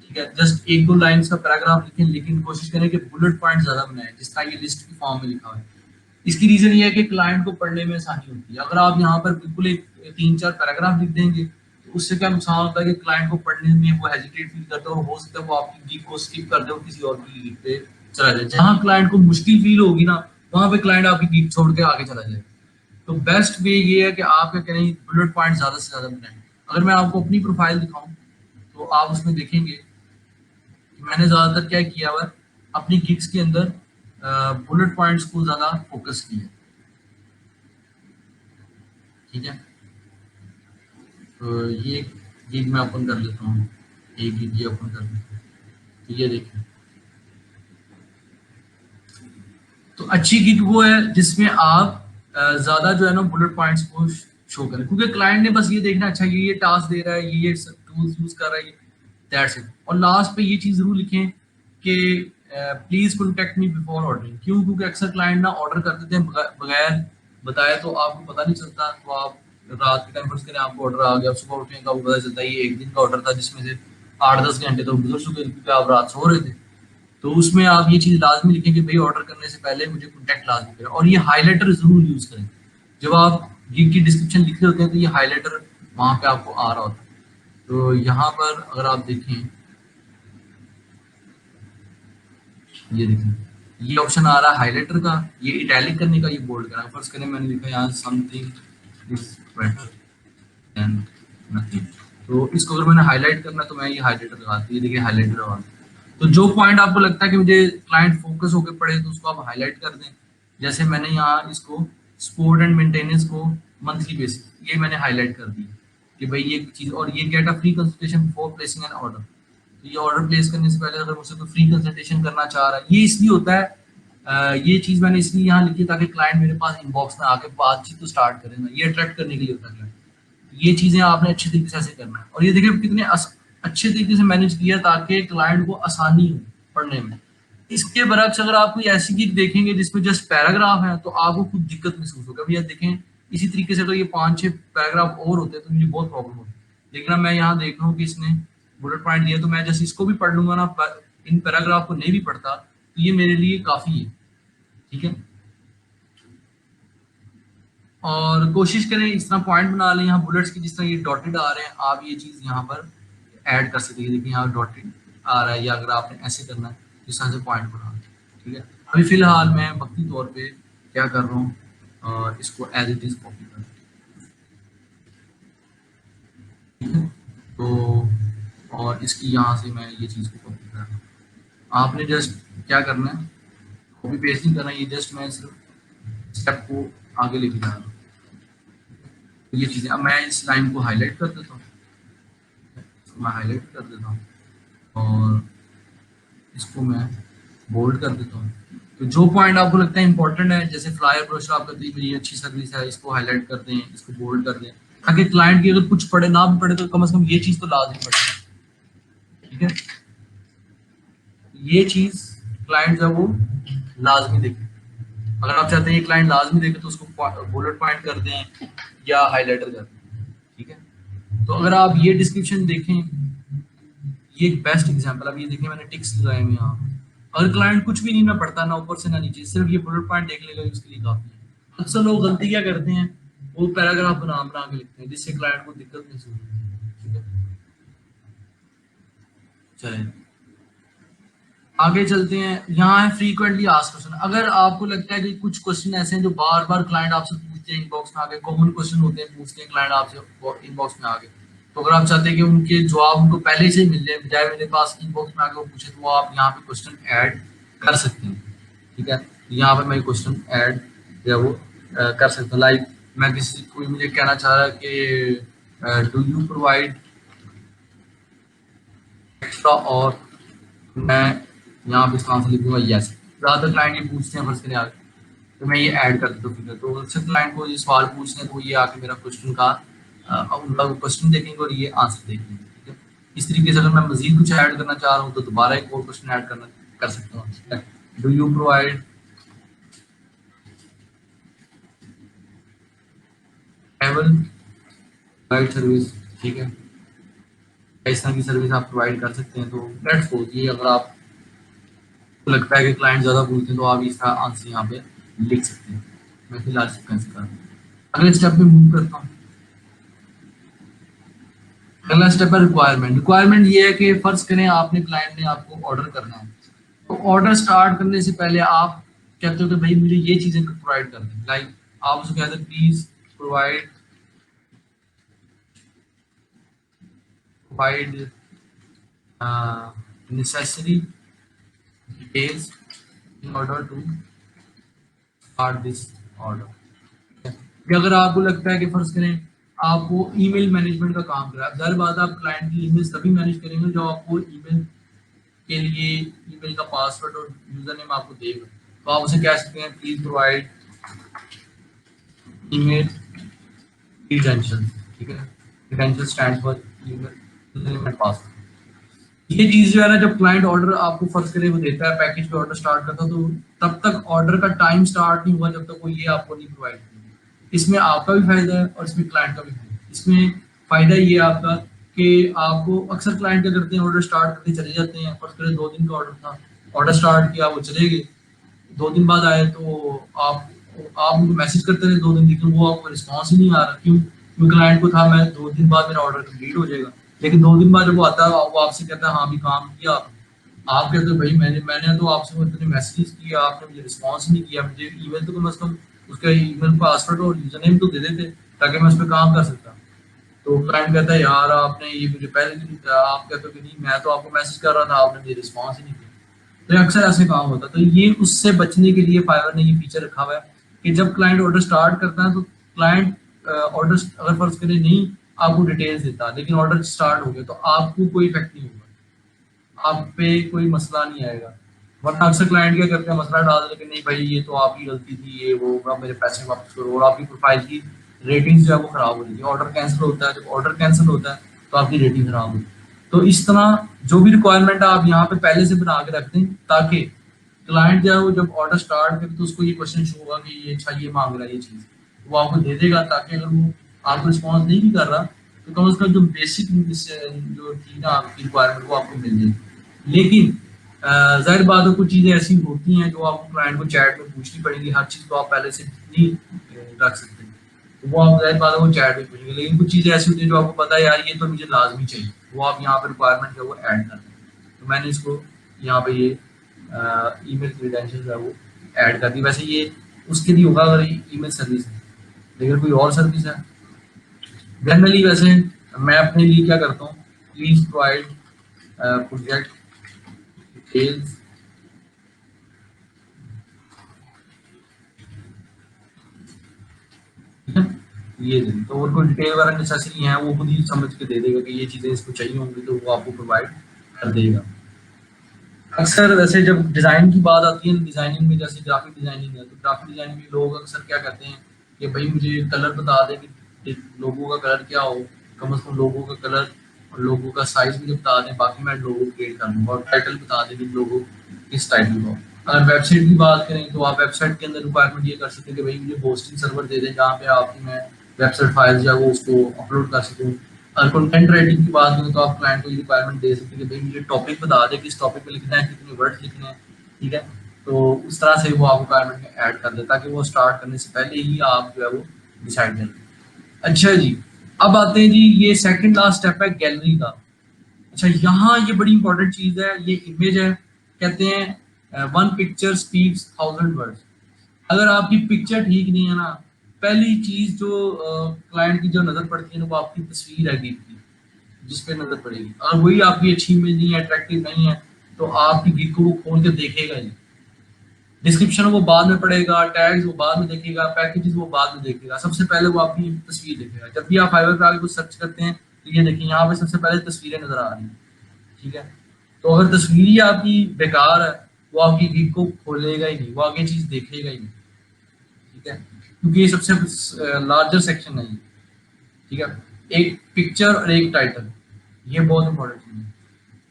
ठीक है, जस्ट 1-2 लाइन्स का पैराग्राफ लिखें, लेकिन कोशिश करें कि बुलेट पॉइंट ज्यादा बनाएं, जिस तरह ये लिस्ट की फॉर्म में लिखा हुआ है। इसकी रीजन ये है कि क्लाइंट को पढ़ने में आसानी होती है। अगर आप यहाँ पर बिल्कुल एक 3-4 पैराग्राफ लिख देंगे तो उससे क्या नुकसान होता है कि क्लाइंट को पढ़ने में वो हेजिटेट फील करता है और हो सकता है वो आपकी गिग को स्किप कर दे और किसी और की गिग पे चला जाए। जहाँ क्लाइंट को मुश्किल फील होगी ना, वहां पे क्लाइंट आपकी गिग छोड़ के आगे चला जाए। तो बेस्ट वे ये है कि आप क्या करें, बुलेट पॉइंट ज्यादा से ज्यादा बनाएं। अगर मैं आपको अपनी प्रोफाइल दिखाऊं तो आप उसमें देखेंगे कि मैंने ज्यादातर क्या किया हुआ है, अपनी गिग्स के अंदर बुलेट पॉइंट्स को ज्यादा फोकस किया। ठीक है, तो ये गिग मैं ओपन कर लेता हूँ, एक गिग ये ओपन कर लेता हूँ। तो ये देखिए, तो अच्छी गिग वो है जिसमें आप ज्यादा जो है ना बुलेट पॉइंट्स को शो करें, क्योंकि क्लाइंट ने बस ये देखना अच्छा ये टास्क दे रहा है, ये टूल्स यूज कर रहा है, दैट्स इट। और लास्ट पे ये चीज जरूर लिखें कि please contact me before ordering. क्यों? क्योंकि अक्सर क्लाइंट ना ऑर्डर कर देते हैं बगैर बताया, तो आपको पता नहीं चलता। तो आप रात के टाइम फर्स्ट करें आपको ऑर्डर आ गया, सुबह उठने का पता चलता है ये एक दिन का ऑर्डर था जिसमें से 8-10 घंटे तो गुजर चुके क्योंकि आप रात सो रहे थे। तो उसमें आप ये चीज लाजमी लिखें कि भाई ऑर्डर करने से पहले मुझे कॉन्टैक्ट लाजमी करें, और ये हाईलाइटर जरूर यूज करें। जब आप गिग की डिस्क्रिप्शन लिख रहे होते हैं तो ये हाईलाइटर वहां पे आपको आ रहा होता है। तो यहाँ पर अगर आप देखें, ये देखें ये ऑप्शन आ रहा है हाईलाइटर का, ये इटैलिक करने का, ये बोल्ड करना। फर्स्ट करें मैंने लिखा यहाँ something is better than nothing. तो इसको अगर मैंने हाईलाइट करना तो मैं ये हाईलाइटर लगाती, ये देखिए हाईलाइटर वाला। तो जो पॉइंट आपको लगता है कि मुझे क्लाइंट फोकस होकर पढ़े तो उसको आप हाईलाइट कर दें। जैसे मैंने यहाँ इसको सपोर्ट एंड मेंटेनेंस को मंथली बेसिस, ये मैंने हाईलाइट कर दी कि भाई ये चीज, और ये get a free consultation before placing an order. तो ये ऑर्डर प्लेस करने से पहले अगर मुझसे कोई फ्री कंसल्टेशन करना चाह रहा है, ये इसलिए होता है ये चीज मैंने इसलिए यहाँ लिखी ताकि क्लाइंट मेरे पास इनबॉक्स में आके बातचीत तो स्टार्ट करे ना, ये अट्रैक्ट करने के लिए होता है। ये चीजें आपने अच्छे तरीके से ऐसे करना है। और ये देखिए कितने अच्छे तरीके से मैनेज किया ताकि क्लाइंट को आसानी हो पढ़ने में। इसके बरक्स अगर आप कोई ऐसी गिग देखेंगे जिसमें जस्ट पैराग्राफ है तो आपको कुछ दिक्कत महसूस होगा। भैया देखें इसी तरीके से अगर ये 5-6 पैराग्राफ और होते तो मुझे बहुत प्रॉब्लम होती। लेकिन अब मैं यहाँ देख रहा हूँ कि इसने बुलेट पॉइंट दिया, तो मैं जैसे इसको भी पढ़ लूंगा ना, इन पैराग्राफ को नहीं भी पढ़ता तो ये मेरे लिए काफी है। ठीक है, और कोशिश करें इस तरह पॉइंट बना लें यहाँ बुलेट्स की, जिस तरह ये डॉटेड आ रहे हैं आप ये चीज यहाँ पर ऐड कर सकते हैं। देखिए यहाँ डॉटेड आ रहा है, या अगर आपने ऐसे करना है इस तरह से पॉइंट बना। ठीक है, अभी फिलहाल मैं वक्ती तौर पे क्या कर रहा हूँ, और इसको एज इट इज कॉपी कर। ठीक है, तो और इसकी यहाँ से मैं ये चीज को कॉपी कर रहा हूँ। आपने जस्ट क्या करना है, कॉपी पेस्ट नहीं करना, ये जस्ट मैं सिर्फ स्टेप को आगे लेके जा रहा हूँ। तो ये चीजें अब मैं इस लाइन को हाईलाइट कर देता हूँ, मैं हाईलाइट कर देता हूँ और इसको मैं बोल्ड कर देता हूँ। तो जो पॉइंट आपको लगता है इंपॉर्टेंट है, जैसे फ्लायर ब्रोशर आपका दी मेरी अच्छी सर्विस है, इसको हाईलाइट कर दें, इसको बोल्ड कर दें, ताकि क्लाइंट की अगर कुछ पढ़े ना भी पढ़े तो कम से कम ये चीज तो लाजमी पढ़े। ठीक है, ये चीज क्लाइंट जो है वो लाजमी देखे। अगर आप चाहते हैं क्लाइंट लाजमी देखे तो उसको बुलेट पॉइंट कर दें या हाईलाइटर कर दें। ठीक है, तो अगर आप ये डिस्क्रिप्शन देखें, ये एक बेस्ट एग्जांपल। अब ये देखिए मैंने टिक्स लगाए हुए यहाँ। अगर क्लाइंट कुछ भी नहीं ना पढ़ता ना ऊपर से ना नीचे, सिर्फ ये बुलेट पॉइंट देख लेगा उसके लिए काफी है। अक्सर लोग गलती क्या करते हैं, वो पैराग्राफ बना बना के लिखते हैं जिससे क्लाइंट को दिक्कत महसूस होती है। ठीक है, चलें आगे चलते हैं, यहाँ है फ्रीक्वेंटली आस्क्ड क्वेश्चन। अगर आपको लगता है कि कुछ क्वेश्चन ऐसे हैं जो बार बार क्लाइंट आपसे पूछते हैं इनबॉक्स में आगे, कॉमन क्वेश्चन होते हैं, पूछते हैं क्लाइंट आपसे इनबॉक्स में आगे, तो अगर आप चाहते हैं कि उनके जवाब उनको पहले से ही मिल जाए, बजाय मेरे पास इनबॉक्स में आगे वो पूछे, तो वो आप यहाँ पे क्वेश्चन ऐड कर सकते हैं। ठीक है, यहाँ पे मैं क्वेश्चन ऐड या वो कर सकता हूँ। लाइक मैं किसी कोई मुझे कहना चाह रहा है कि डू यू प्रोवाइड एक्स्ट्रा, और मैं यहाँ पे इसका आंसर लिख दूंगा यस। ज़्यादातर क्लाइंट ये पूछते हैं फर्स्ट के आगे, तो मैं ये ऐड कर देता हूँ फिगर। तो अक्सर क्लाइंट को ये सवाल पूछते हैं तो ये आके मेरा क्वेश्चन का उनका क्वेश्चन देखेंगे और ये आंसर देखेंगे। ठीक है, इस तरीके से अगर मैं मजीद कुछ ऐड करना चाह रहा हूँ तो दोबारा एक और क्वेश्चन ऐड करना कर सकता हूँ। Do you provide travel guide service? ठीक है, इस तरह की सर्विस आप प्रोवाइड कर सकते हैं। तो लेट्स सपोज ये अगर आपको लगता है कि क्लाइंट ज़्यादा पूछते हैं तो आप इसका आंसर यहाँ पे लिख सकते हैं। मैं फिलहाल सीक्वेंस कर रहा हूँ, अगले स्टेप पे मूव करता हूँ। अगला स्टेप है रिक्वायरमेंट। रिक्वायरमेंट ये है कि फर्ज करें आपने क्लाइंट ने आपको ऑर्डर करना है, तो ऑर्डर स्टार्ट करने से पहले आप कहते हो कि भाई मुझे ये चीज़ें प्रोवाइड कर दें। लाइक आप उसको कहते हैं please provide provide necessary details in order to start this order। कि अगर आपको लगता है कि फर्ज करें आपको ईमेल मैनेजमेंट का काम करा, ज़ाहिर बात है आप क्लाइंट की ईमेल तभी मैनेज करेंगे जो आपको ईमेल के लिए ईमेल का पासवर्ड और यूजर नेम आपको देगा। तो आप उसे कह सकते हैं प्लीज प्रोवाइड ईमेल क्रीडेंशियल। ठीक है, credential stand for email user name and password. ये चीज जो है ना, जब क्लाइंट ऑर्डर आपको फर्ज करे वो देता है, पैकेज पे ऑर्डर स्टार्ट करता है, तो तब तक ऑर्डर का टाइम स्टार्ट नहीं हुआ जब तक वो ये आपको नहीं प्रोवाइड करेगा। इसमें आपका भी फायदा है और इसमें क्लाइंट का भी फायदा है। इसमें फायदा ये है आपका कि आपको अक्सर क्लाइंट क्या करते हैं, ऑर्डर स्टार्ट करके चले जाते हैं। फर्ज करें 2 दिन का ऑर्डर था, ऑर्डर स्टार्ट किया, वो चले गए, 2 दिन बाद आए तो आप उनको मैसेज करते रहे 2 दिन, लेकिन वो आपको रिस्पॉन्स ही नहीं आ रहा। क्यों? क्योंकि क्लाइंट को था मैं 2 दिन बाद मेरा ऑर्डर कंप्लीट हो जाएगा, लेकिन 2 दिन बाद जब वो आता है वो आपसे कहता है हाँ भी काम किया आप कहते हो भाई मैंने तो आपसे इतने मैसेज किए, आपने मुझे रिस्पॉन्स नहीं किया, मुझे ईमेल तो कम से कम उसका ईमेल पासवर्ड और यूजर नेम तो दे देते ताकि मैं उस पर काम कर सकता। तो क्लाइंट कहता है यार आपने ये मुझे पहले नहीं बताया, आप कहते हो कि नहीं मैं तो आपको मैसेज कर रहा था, आपने मुझे रिस्पॉन्स ही नहीं किया। तो ये अक्सर ऐसे काम होता है। तो ये उससे बचने के लिए फाइवर ने ये फीचर रखा हुआ है कि जब क्लाइंट ऑर्डर स्टार्ट करता है तो क्लाइंट ऑर्डर अगर फर्ज करे नहीं आपको डिटेल्स देता, लेकिन ऑर्डर स्टार्ट हो गया तो आपको कोई इफेक्ट नहीं होगा, आप पे कोई मसला नहीं आएगा। वरना अक्सर क्लाइंट क्या करते हैं, मसला डाल देते हैं कि नहीं भाई ये तो आपकी गलती थी, ये वो, आप मेरे पैसे वापस करो, और आपकी प्रोफाइल की रेटिंग जो है वो खराब हो जाती है। ऑर्डर कैंसिल होता है, जब ऑर्डर कैंसिल होता है तो आपकी रेटिंग खराब होती है। तो इस तरह जो भी रिक्वायरमेंट है आप यहाँ पे पहले से बना के रख दें, ताकि क्लाइंट जो है वो जब ऑर्डर स्टार्ट करे तो उसको ये क्वेश्चन शो होगा कि ये अच्छा ये मांग रहा है ये चीज़, वो आपको दे देगा, ताकि अगर वो आपको रिस्पॉन्स नहीं भी कर रहा तो कम से कम जो बेसिक जो थी ना आपकी रिक्वायरमेंट वो आपको मिल जाएगी। लेकिन जाहिर बात है कुछ चीज़ें ऐसी होती हैं जो आपको क्लाइंट को चैट में पूछनी पड़ेगी, हर चीज़ को आप पहले से नहीं रख सकते, तो वो आप जाहिर बात है वो चैट में पूछेंगे। लेकिन कुछ चीज़ें ऐसी होती हैं जो आपको पता है यार ये तो मुझे लाजमी चाहिए, वो आप यहाँ पर रिक्वायरमेंट जो है वो ऐड कर दें। तो मैंने इसको यहाँ पे ये ईमेल क्रीडेंशियल है वो ऐड कर दी। वैसे ये उसके लिए होगा अगर ईमेल सर्विस है, लेकिन कोई और सर्विस है जनरली वैसे मैं अपने लिए क्या करता हूँ, प्लीज प्रोवाइड प्रोजेक्ट डिटेल्स ये दे, तो और कोई डिटेल वगैरह नेसेसरी है वो खुद ही समझ के दे देगा कि ये चीज़ें इसको चाहिए होंगी तो वो आपको प्रोवाइड कर देगा। अक्सर वैसे जब डिज़ाइन की बात आती है डिज़ाइनिंग में, जैसे ग्राफिक डिज़ाइनिंग है, तो ग्राफिक डिज़ाइनिंग में लोग अक्सर क्या करते हैं कि भाई मुझे कलर बता दें कि लोगों का कलर क्या हो, कम से कम लोगों का कलर और लोगों का साइज मुझे बता दें, बाकी मैं लोगो क्रिएट कर दूँगा, और टाइटल बता दें कि लोगो किस टाइटल का हो। अगर वेबसाइट की बात करें तो आप वेबसाइट के अंदर रिक्वायरमेंट ये कर सकते हैं कि भाई मुझे होस्टिंग सर्वर दे दें जहाँ पे आपकी मैं वेबसाइट फाइल जो है वो उसको अपलोड कर सकूँ। अगर कंटेंट राइटिंग की बात करें तो आप क्लाइंट को ये रिक्वायरमेंट दे सकते हैं कि भाई मुझे टॉपिक बता दें किस टॉपिक पे लिखना है, कितने वर्ड लिखने हैं। ठीक है, तो उस तरह से वो आप रिक्वायरमेंट में ऐड कर दे ताकि वो स्टार्ट करने से पहले ही आप जो है वो डिसाइड कर लें। अच्छा जी, अब आते हैं जी ये सेकंड लास्ट स्टेप है गैलरी का। अच्छा यहाँ ये बड़ी इंपॉर्टेंट चीज़ है, ये इमेज है कहते हैं वन पिक्चर स्पीक्स 1000 वर्ड्स। अगर आपकी पिक्चर ठीक नहीं है ना, पहली चीज जो क्लाइंट की जो नजर पड़ती है ना, वो आपकी तस्वीर है गिग की, जिस पे नजर पड़ेगी। और वही आपकी अच्छी इमेज नहीं है, अट्रैक्टिव नहीं है, तो आपकी गिग को वो खोल के देखेगा नहीं। डिस्क्रिप्शन वो बाद में पढ़ेगा, टैग्स वो बाद में देखेगा, पैकेजेस वो बाद में देखेगा, सबसे पहले वो आपकी तस्वीर देखेगा। जब भी आप फाइवर पे आके कुछ सर्च करते हैं तो ये देखिए यहाँ पे सबसे पहले तस्वीरें नजर आ रही हैं, ठीक है। तो अगर तस्वीर ही आपकी बेकार है, वो आपकी गिग को खोलेगा ही नहीं, वो आगे चीज देखेगा ही नहीं, ठीक है, क्योंकि ये सबसे लार्जर सेक्शन है ये, ठीक है। एक पिक्चर और एक टाइटल, ये बहुत इंपॉर्टेंट चीज है।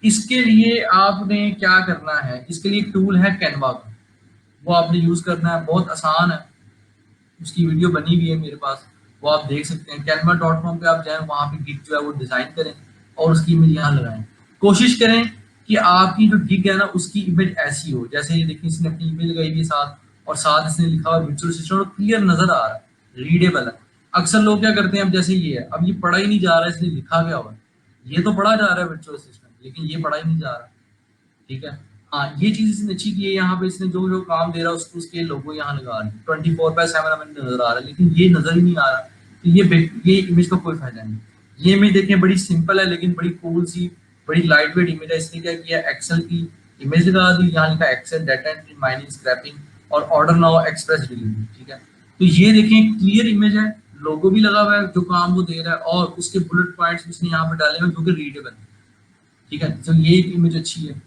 इसके लिए आपने क्या करना है, इसके लिए टूल है कैनवा का, वो आपने यूज करना है, बहुत आसान है। उसकी वीडियो बनी हुई है मेरे पास, वो आप देख सकते हैं। canva.com पे आप जाएं, वहां पे गिग जो है वो डिजाइन करें और उसकी इमेज यहाँ लगाएं। कोशिश करें कि आपकी जो गिग है ना, उसकी इमेज ऐसी हो, जैसे ये देखिए इसने अपनी इमेज लगाई हुई है साथ, और साथ इसने लिखा हुआ विजुअल असिस्टेंट, और क्लियर नजर आ रहा है, रीडेबल है। अक्सर लोग क्या करते हैं, अब जैसे ये है, अब ये पढ़ा ही नहीं जा रहा है, इसलिए लिखा क्या हुआ है, ये तो पढ़ा जा रहा है विजुअल असिस्टेंट, लेकिन ये पढ़ा ही नहीं जा रहा, ठीक है। हाँ, ये चीज इसने अच्छी की है, यहाँ पे इसने जो जो काम दे रहा है उसको, उसके लोगो यहाँ लगा रही है, 24/7 हमें नजर आ रहा है, लेकिन ये नजर ही नहीं आ रहा, तो ये इमेज का कोई फायदा नहीं। ये इमेज देखें, बड़ी सिंपल है लेकिन बड़ी कूल सी, बड़ी लाइट वेट इमेज है। इसने क्या किया, एक्सेल की इमेज लगा दी, यहाँ लिखा Excel data entry mining scraping और ऑर्डर नाउ एक्सप्रेस डिलीवरी, ठीक है। तो ये देखें क्लियर इमेज है, लोगो भी लगा हुआ है जो काम वो दे रहा है, और उसके बुलेट पॉइंट्स उसने यहाँ पे डाले हुए जो कि रीडेबल है, ठीक है। तो ये एक इमेज अच्छी है,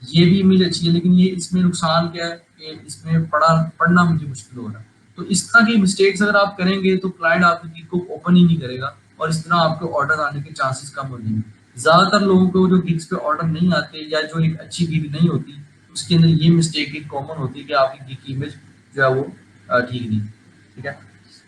ये भी इमेज अच्छी है, लेकिन ये इसमें नुकसान क्या है कि इसमें पढ़ना मुझे मुश्किल हो रहा है। तो इस तरह की मिस्टेक्स अगर आप करेंगे तो क्लाइंट आपकी गिग को ओपन ही नहीं करेगा, और इस तरह आपके ऑर्डर आने के चांसेस कम हो जाएंगे। ज्यादातर लोगों को जो गिग्स पे ऑर्डर नहीं आते, या जो एक अच्छी गिग नहीं होती, उसके अंदर ये मिस्टेक एक कॉमन होती है कि आपकी गिग की इमेज जो है वो ठीक नहीं, ठीक है।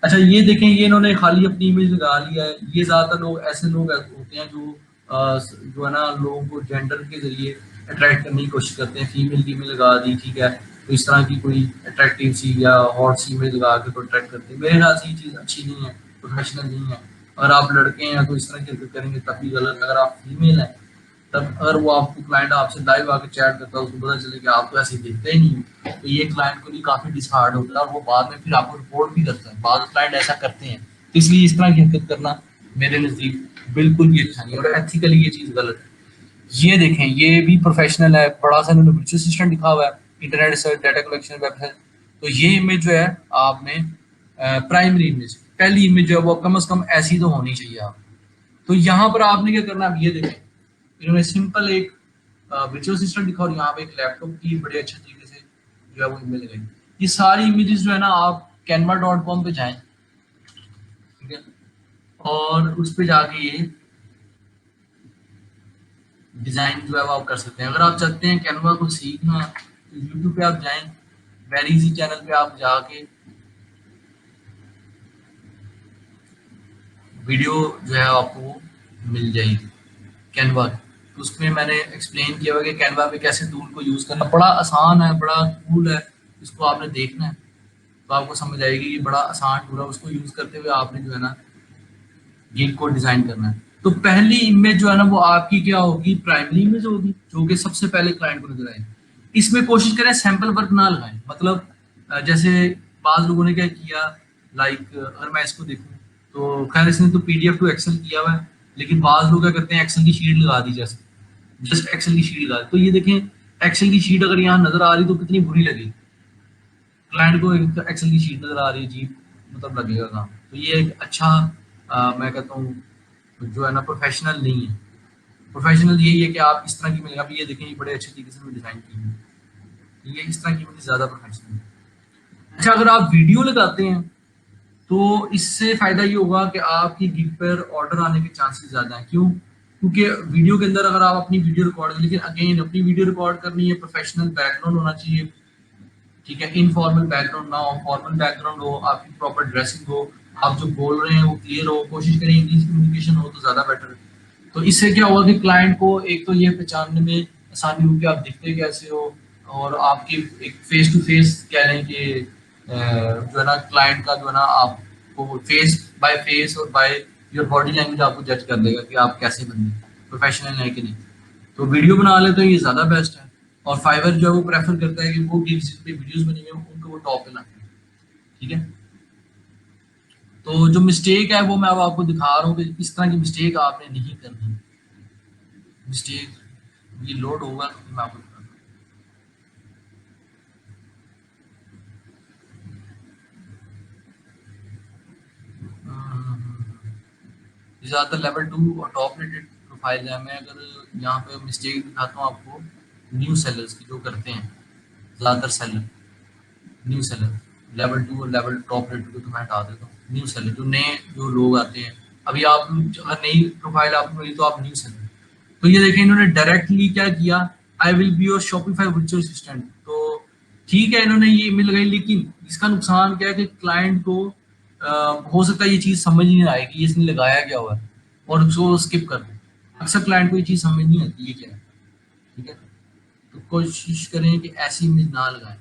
अच्छा, ये देखें, ये इन्होंने खाली अपनी इमेज लगा लिया है। ये ज्यादातर लोग ऐसे लोग होते हैं जो है ना, लोगों को जेंडर के जरिए अट्रैक्ट करने की कोशिश करते हैं, फीमेल की इमेज लगा दी, ठीक है, तो इस तरह की कोई अट्रैक्टिव सी या हॉट सी इमेज लगा के अट्रैक्ट करते हैं। मेरे ख्याल से ये चीज़ अच्छी नहीं है, प्रोफेशनल नहीं है। अगर आप लड़के हैं तो इस तरह की हरकत करेंगे तब भी गलत। अगर आप फीमेल हैं, तब अगर वो आपको क्लाइंट आपसे लाइव आके चैट करता है, उसको पता चले कि आप तो ऐसे देखते ही नहीं हो, तो ये क्लाइंट को भी काफी डिसहार्ड होता है, और वो बाद में फिर आपको रिपोर्ट भी करता है। बाद क्लाइंट ऐसा करते हैं, तो इसलिए इस तरह की हरकत करना मेरे नजदीक बिल्कुल भी अच्छा नहीं, और एथिकली ये चीज गलत है। ये देखें, ये भी प्रोफेशनल है, बड़ा सा इन्होंने विजुअल असिस्टेंट लिखा हुआ है, internet search data collection website. तो ये इमेज जो है आपने प्राइमरी इमेज, पहली इमेज जो है वो कम से कम ऐसी तो होनी चाहिए आप। तो यहाँ पर आपने क्या करना है, ये देखें, इन्होंने सिंपल एक विजुअल असिस्टेंट लिखा, और यहाँ पे एक लैपटॉप की बड़े अच्छे तरीके से जो है वो इमेज लगाई। ये सारी इमेजेस जो है ना, आप canva.com पे जाएं, ठीक है, और उस पे जाके ये डिजाइन जो है वो आप कर सकते हैं। अगर आप चाहते हैं कैनवा को सीखना, तो यूट्यूब पे आप जाएं, वेरी इजी चैनल पे आप जाके वीडियो जो है आपको मिल जाएगी कैनवा की। तो उसमें मैंने एक्सप्लेन किया हुआ कि कैनवा पे कैसे टूल को यूज करना, बड़ा आसान है, बड़ा टूल है, इसको आपने देखना है तो आपको समझ आएगी कि बड़ा आसान टूल है। उसको यूज करते हुए आपने जो है ना गिग को डिजाइन करना है। तो पहली इमेज जो है ना वो आपकी क्या होगी, प्राइमरी इमेज होगी, जो कि सबसे पहले क्लाइंट को नजर आएगी। इसमें कोशिश करें सैंपल वर्क ना लगाएं, मतलब जैसे बाज लोगों ने क्या किया, लाइक अगर मैं इसको देखूं, तो खैर इसने तो पीडीएफ टू एक्सेल किया हुआ है, लेकिन बाज लोग क्या करते हैं, एक्सेल की शीट लगा दी, जैसे जस्ट एक्सेल की शीट लगा दी। तो ये देखें, एक्सेल की शीट अगर यहाँ नजर आ रही तो कितनी बुरी लगेगी क्लाइंट को, एक्सेल की शीट नजर आ रही है जी, मतलब लगेगा काम। तो ये एक अच्छा मैं कहता हूँ जो है ना प्रोफेशनल नहीं है। प्रोफेशनल यही है कि आप इस तरह की मिलेगा। अभी ये देखें, ये बड़े अच्छे तरीके से डिजाइन की है, ये इस तरह की मुझे ज्यादा प्रोफेशनल है। अच्छा, अगर आप वीडियो लगाते हैं तो इससे फायदा ये होगा कि आपकी गिग पर ऑर्डर आने के चांसेस ज्यादा हैं। क्यों? क्योंकि वीडियो के अंदर अगर आप अपनी वीडियो रिकॉर्ड, लेकिन अगेन अपनी वीडियो रिकॉर्ड करनी है, प्रोफेशनल बैकग्राउंड होना चाहिए, ठीक है, इनफॉर्मल बैकग्राउंड ना हो, फॉर्मल बैकग्राउंड हो, आपकी प्रॉपर ड्रेसिंग हो, आप जो बोल रहे हैं वो क्लियर हो, कोशिश करें इंग्लिश कम्युनिकेशन हो तो ज्यादा बेटर है। तो इससे क्या होगा कि क्लाइंट को एक तो ये पहचानने में आसानी होगी आप दिखते कैसे हो, और आपकी एक फेस टू फेस कह लें कि जो है ना क्लाइंट का जो है ना आपको फेस बाय फेस और बाय योर बॉडी लैंग्वेज आपको जज कर देगा कि आप कैसे बंदे प्रोफेशनल है कि नहीं। तो वीडियो बना ले तो ये ज्यादा बेस्ट है। और फाइवर जो है वो प्रेफर करता है कि वो गिग्स जिस पे वीडियोस बनी हुई हैं उनको वो टॉप पे लाते हैं। ठीक है, तो जो मिस्टेक है वो मैं अब आपको दिखा रहा हूँ कि इस तरह की मिस्टेक आपने नहीं करनी। मिस्टेक ये लोड होगा तो मैं आपको दिखाता हूँ। ज़्यादातर लेवल 2 और टॉप रेटेड प्रोफाइल है। मैं अगर यहाँ पे मिस्टेक दिखाता हूँ आपको न्यू सेलर्स की जो करते हैं ज़्यादातर सेलर, न्यू सेलर लेवल 2 और लेवल टॉप रेटेड को तो मैं हटा देता हूँ। न्यू सेलर जो नए जो लोग आते हैं, अभी आप अगर नई प्रोफाइल आपको मिली तो आप न्यू सेलर, तो ये देखें इन्होंने डायरेक्टली क्या किया, I will be your Shopify virtual assistant. तो ठीक है इन्होंने ये ईमेल लगाई, लेकिन इसका नुकसान क्या है कि क्लाइंट को हो सकता है ये चीज समझ नहीं आए कि इसने लगाया क्या हुआ है और उसको स्किप कर दे। अक्सर क्लाइंट को ये चीज समझ नहीं आती ये क्या है। ठीक है, तो कोशिश करें कि ऐसी इमेज ना लगाएं।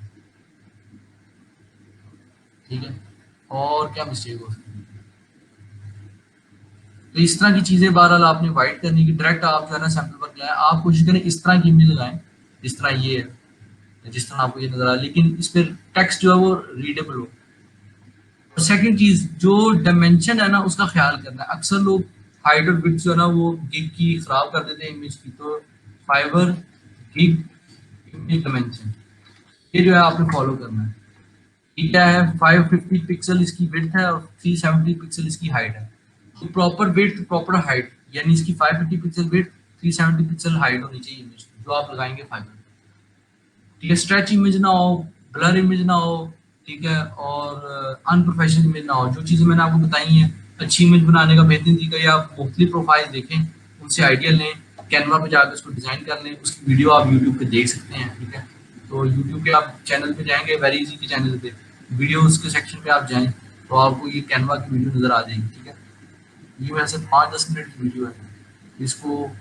ठीक है, और क्या मिस्टेक हो सकती है, तो इस तरह की चीजें बहरहाल आपने अवॉइड करनी की। डायरेक्ट आप जो है ना सैंपल पर लगाएं, आप कोशिश करें इस तरह की इमेज लगाएं जिस तरह ये है, जिस तरह आपको ये नजर आ, लेकिन इस पर टेक्स्ट जो है वो रीडेबल हो। और सेकंड चीज जो डायमेंशन है ना उसका ख्याल करना है। अक्सर लोग हाइट और विड्थ जो है ना वो गिग की खराब कर देते हैं इमेज की। तो फाइबर गिग इमेज डायमेंशन ये जो है आपने फॉलो करना है। ये क्या है, 550 पिक्सल इसकी विड्थ है और 370 पिक्सल इसकी हाइट है। तो प्रॉपर विड्थ प्रॉपर हाइट यानी इसकी 550 पिक्सल विड्थ, 370 पिक्सल हाइट होनी चाहिए इमेज जो आप लगाएंगे फाइबर। ठीक है, स्ट्रेच इमेज ना हो, ब्लर इमेज ना हो, ठीक है, और अनप्रोफेशनल इमेज ना हो। जो चीज़ें मैंने आपको बताई हैं, अच्छी इमेज बनाने का बेहतरीन तरीका ये आप मुख्तलिफ प्रोफाइल देखें, उनसे आइडिया लें, कैनवा पे जाकर उसको डिज़ाइन कर लें। उसकी वीडियो आप यूट्यूब पे देख सकते हैं। ठीक है, तो यूट्यूब के आप चैनल पे जाएंगे, वेरी इजी के चैनल पे वीडियोज़ के सेक्शन पे आप जाएँ तो आपको ये कैनवा की वीडियो नज़र आ जाएगी। ठीक है, ये वैसे 5-10 मिनट की वीडियो है, इसको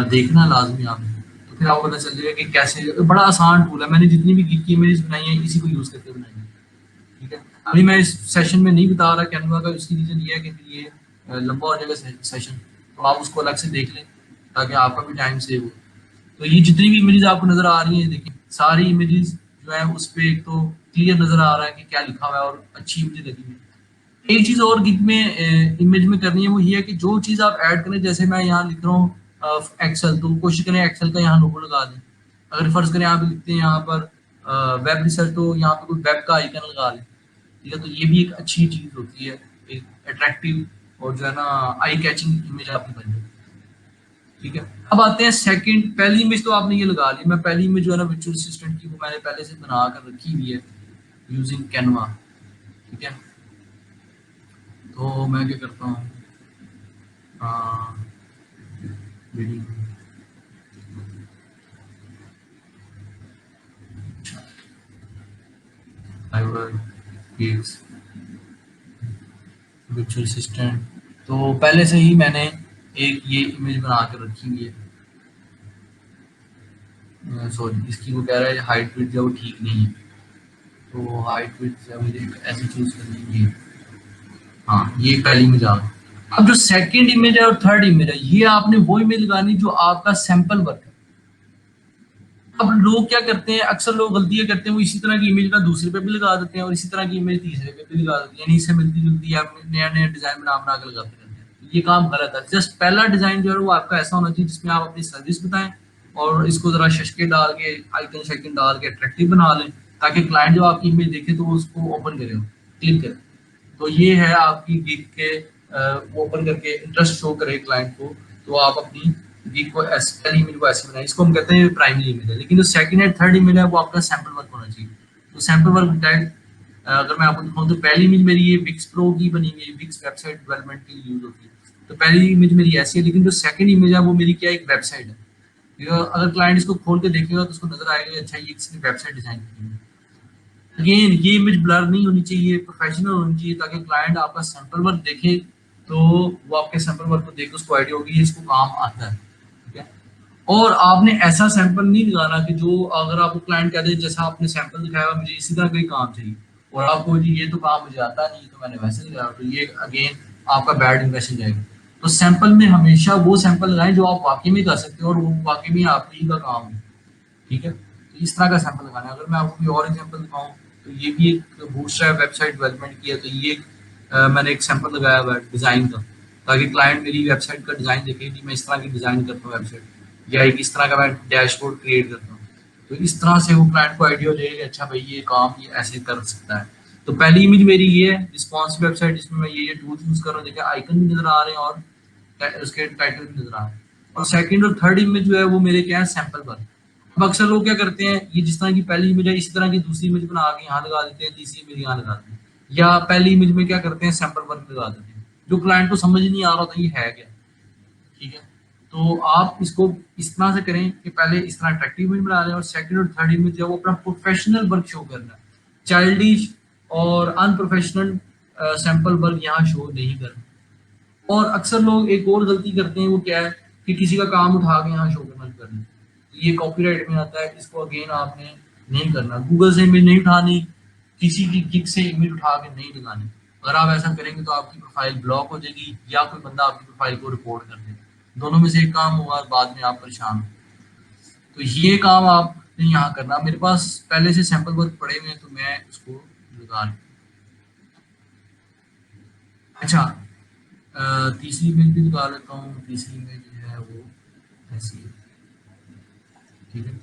देखना लाजमी आपने, तो फिर आपको पता चल जाएगा कि कैसे। बड़ा आसान टूल है, मैंने जितनी भी गिग की इमेजेस बनाई है इसी को यूज़ करके बनाई है। ठीक है, अभी मैं इस सेशन में नहीं बता रहा कैनवा का, उसकी रीज़न ये है कि फिर ये लंबा हो जाएगा सेशन, तो आप उसको अलग से देख लें ताकि आपका भी टाइम सेव हो। तो ये जितनी भी इमेजेस आपको नज़र आ रही हैं देखिए, सारी इमेजेस जो है उस पर एक तो क्लियर नज़र आ रहा है कि क्या लिखा हुआ है और अच्छी इमेज लगी हुई है। एक चीज़ और गिग में इमेज में करनी है वो ये है कि जो चीज़ आप ऐड करें, जैसे मैं यहाँ लिख रहा हूँ एक्सेल, तो कोशिश करें एक्सेल का यहाँ लोगो लगा दें। अगर फर्ज करें आप लिखते हैं यहाँ पर वेब रिसर्च, तो यहाँ पे कोई वेब का आइकन लगा लें। ठीक है, तो ये भी एक अच्छी चीज होती है, एक अट्रैक्टिव और जो है ना आई कैचिंग इमेज आपकी बन जाए। ठीक है, अब आते हैं सेकंड। पहली इमेज तो आपने ये लगा ली, मैं पहली इमेज जो है ना वर्चुअल असिस्टेंट की वो मैंने पहले से बना कर रखी हुई है यूजिंग कैनवा। ठीक है, तो मैं क्या करता हूँ, वर्चुअल असिस्टेंट, तो पहले से ही मैंने एक ये इमेज बना कर रखी हुई है। सॉरी, इसकी वो कह रहा है हाइट विड्थ जो वो ठीक नहीं है, तो हाइट विड्थ मुझे ऐसी चूज करनी है। हाँ, ये पहली इमेज आ गई। अब जो सेकंड इमेज है और थर्ड इमेज है, ये आपने वो इमेज लगानी जो आपका सैंपल वर्क है। अब लोग क्या करते हैं, अक्सर लोग गलतियां करते हैं, वो इसी तरह की इमेज ना दूसरे पे भी लगा देते हैं और इसी तरह की इमेज तीसरे पे भी लगा देते हैं, यानी इससे मिलती जुलती आप नया नया डिजाइन बना बना के लगाते रहते हैं। ये काम गलत है। जस्ट पहला डिजाइन जो है वो आपका ऐसा होना चाहिए जिसमें आप अपनी सर्विस बताएं और इसको जरा शशके डाल के आइकन शाइकन डाल के अट्रैक्टिव बना लें, ताकि क्लाइंट जब आपकी इमेज देखे तो वो उसको ओपन करे, क्लिक करे। तो ये है आपकी गिग के ओपन करके इंटरेस्ट शो करे क्लाइंट को, तो आप अपनी गिग को पहली इमेज को ऐसे बनाए, इसको हम कहते हैं प्राइमरी इमेज है। लेकिन जो सेकंड एंड थर्ड इमेज है वो आपका सैंपल वर्क होना चाहिए। तो सैंपल वर्क टैग अगर मैं आपको दिखाऊं तो पहली इमेज मेरी ये विक्स प्रो की बनी हुई है, विक्स वेबसाइट डेवलपमेंट के लिए यूज होती है। तो पहली इमेज मेरी ऐसी है, लेकिन जो सेकंड इमेज है वो मेरी क्या एक वेबसाइट है। अगर क्लाइंट इसको खोल के देखेगा तो उसको नजर आएगा अच्छा ये किसी ने वेबसाइट डिजाइन की है। अगेन ये इमेज ब्लर नहीं होनी चाहिए, प्रोफेशनल होनी चाहिए, ताकि क्लाइंट आपका सैंपल वर्क देखे तो वो आपके सैंपल वर्क को देख उसको आइडिया होगी इसको काम आता है। ठीक है, और आपने ऐसा सैंपल नहीं लगाना कि जो अगर आपको क्लाइंट कह दे जैसा आपने सैंपल दिखाया मुझे इसी तरह का ही काम चाहिए और आपको जी ये तो काम मुझे आता नहीं तो मैंने वैसे लगाया, तो ये अगेन आपका बैड इंप्रेशन जाएगा। तो सैंपल में हमेशा वो सैंपल लगाएं जो आप वाकई में कर सकते हो और वो वाकई में आप ही का काम है। ठीक है, तो इस तरह का सैंपल लगाना है। अगर मैं आपको कोई और एग्जांपल दिखाऊं तो ये भी एक बूटस्ट्रैप वेबसाइट डेवलपमेंट की है, तो ये एक मैंने एक सैंपल लगाया हुआ है डिज़ाइन का, ताकि क्लाइंट मेरी वेबसाइट का डिज़ाइन देखे कि मैं इस तरह की डिज़ाइन करता हूँ वेबसाइट, या एक इस तरह का मैं डैशबोर्ड क्रिएट करता हूँ। तो इस तरह से वो क्लाइंट को आइडिया हो जाएगा कि अच्छा भाई ये काम ये ऐसे कर सकता है। तो पहली इमेज मेरी ये है रिस्पॉन्सिव वेबसाइट, जिसमें मैं ये टूल्स यूज़ कर रहा हूँ, देखिए आइकन भी नज़र आ रहे हैं और उसके टाइटल भी नज़र आ रहे हैं। और सेकंड और थर्ड इमेज जो है वो मेरे क्या है, सैंपल पर। अब अक्सर लोग क्या करते हैं, ये जिस तरह की पहली इमेज है इसी तरह की दूसरी इमेज बना के यहाँ लगा देते हैं, तीसरी इमेज यहाँ लगा देते हैं, या पहली इमेज में क्या करते हैं सैंपल वर्क लगा देते हैं, जो क्लाइंट को समझ नहीं आ रहा होता ये है क्या। ठीक है, तो आप इसको इस तरह से करें कि पहले इस तरह अट्रैक्टिव इमेज बना लें, और सेकंड और थर्ड इमेज जो है वो अपना प्रोफेशनल वर्क शो करना है। चाइल्डिश और अनप्रोफेशनल सैंपल वर्क यहाँ शो नहीं करना। और अक्सर लोग एक और गलती करते हैं, वो क्या है कि किसी का काम उठा के यहाँ शो करना कर लें, ये कॉपीराइट में आता है, इसको अगेन आपने नहीं करना। गूगल से इमेज नहीं उठानी, किसी की गिग से इमेज उठा के नहीं लगानी। अगर आप ऐसा करेंगे तो आपकी प्रोफाइल ब्लॉक हो जाएगी, या कोई बंदा आपकी प्रोफाइल को रिपोर्ट कर देगा, दोनों में से एक काम होगा, बाद में आप परेशान हो। तो ये काम आपने यहाँ करना। मेरे पास पहले से सैंपल वर्क पड़े हुए हैं तो मैं इसको लगा लूँ। अच्छा, तीसरी इमेज भी निकाल लेता हूँ। तीसरी इमेज जो है वो ऐसी है। ठीक है,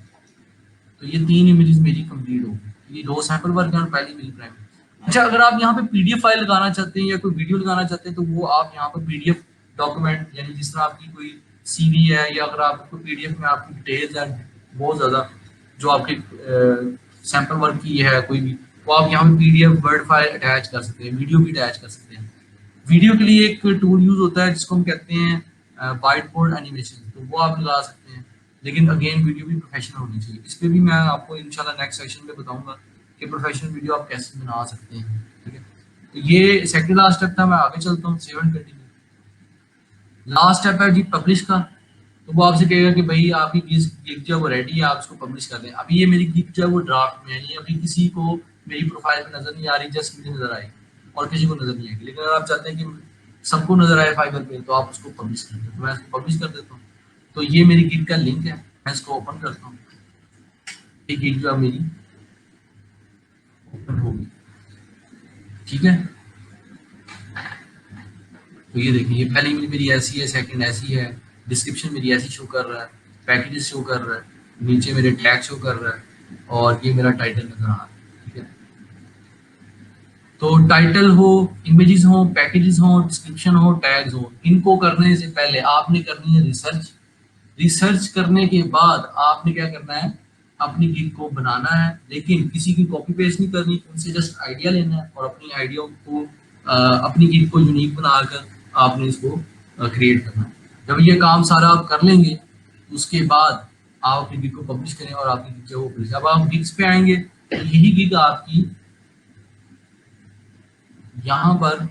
तो ये तीन इमेजेस मेरी कंप्लीट हो गई। ये दो सैंपल वर्क हैं और पहली मेरी प्राइमरी। अच्छा, अगर आप यहाँ पे पीडीएफ फाइल लगाना चाहते हैं या कोई वीडियो लगाना चाहते हैं तो वो आप यहाँ पर पीडीएफ डॉक्यूमेंट, यानी जिस तरह आपकी कोई सीवी है, या अगर आपको पीडीएफ में आपकी डिटेल्स हैं बहुत ज़्यादा जो आपके सैंपल वर्क की है कोई भी, वो आप यहाँ पे पीडीएफ वर्ड फाइल अटैच कर सकते हैं, वीडियो भी अटैच कर सकते हैं। वीडियो के लिए एक टूल यूज होता है जिसको हम कहते हैं वाइट बोर्ड एनिमेशन, तो वो आप लगा सकते हैं। लेकिन अगेन वीडियो भी प्रोफेशनल होनी चाहिए। इस पे भी मैं आपको इंशाल्लाह नेक्स्ट सेशन में बताऊंगा कि प्रोफेशनल वीडियो आप कैसे बना सकते हैं। ठीक है, तो ये सेकंड लास्ट स्टेप था। मैं आगे चलता हूँ, सेवन कंटिन्यू। लास्ट स्टेप है जी पब्लिश का। तो वो आपसे कहेगा कि भाई आपकी गिग जो है वो रेडी है, आप इसको पब्लिश कर दें। अभी ये मेरी गिग जो है वो ड्राफ्ट में है, ये अभी किसी को मेरी प्रोफाइल में नजर नहीं आ रही, जस्ट मुझे नजर आई और किसी को नजर नहीं आएगी। लेकिन अगर आप चाहते हैं कि सबको नजर आए फाइबर पे, तो आप उसको पब्लिश कर दें। तो मैं इसको पब्लिश कर देता हूँ। तो ये मेरी गिग का लिंक है, मैं इसको ओपन करता हूँ। ये गिग जो है मेरी ओपन होगी। ठीक है, तो ये देखिए, ये पहली इमेज मेरी ऐसी है, सेकंड ऐसी है, डिस्क्रिप्शन मेरी ऐसी शो कर रहा है, पैकेजेस शो कर रहा है, नीचे मेरे टैग शो कर रहा है, और ये मेरा टाइटल नजर आ रहा है। ठीक है, तो टाइटल हो, इमेजेस हो, पैकेजेस हो, डिस्क्रिप्शन हो, टैग्स हो, इनको करने से पहले आपने करनी है रिसर्च। रिसर्च करने के बाद आपने क्या करना है, अपनी गिग को बनाना है। लेकिन किसी की कॉपी पेस्ट नहीं करनी, उनसे जस्ट आइडिया लेना है और अपनी आइडिया को अपनी गिग को यूनिक बनाकर आपने इसको क्रिएट करना है। जब ये काम सारा आप कर लेंगे उसके बाद आप अपनी गिग को पब्लिश करें और आपकी गिग जो है अब आप गिग्स पे आएंगे तो यही गिग आपकी यहाँ पर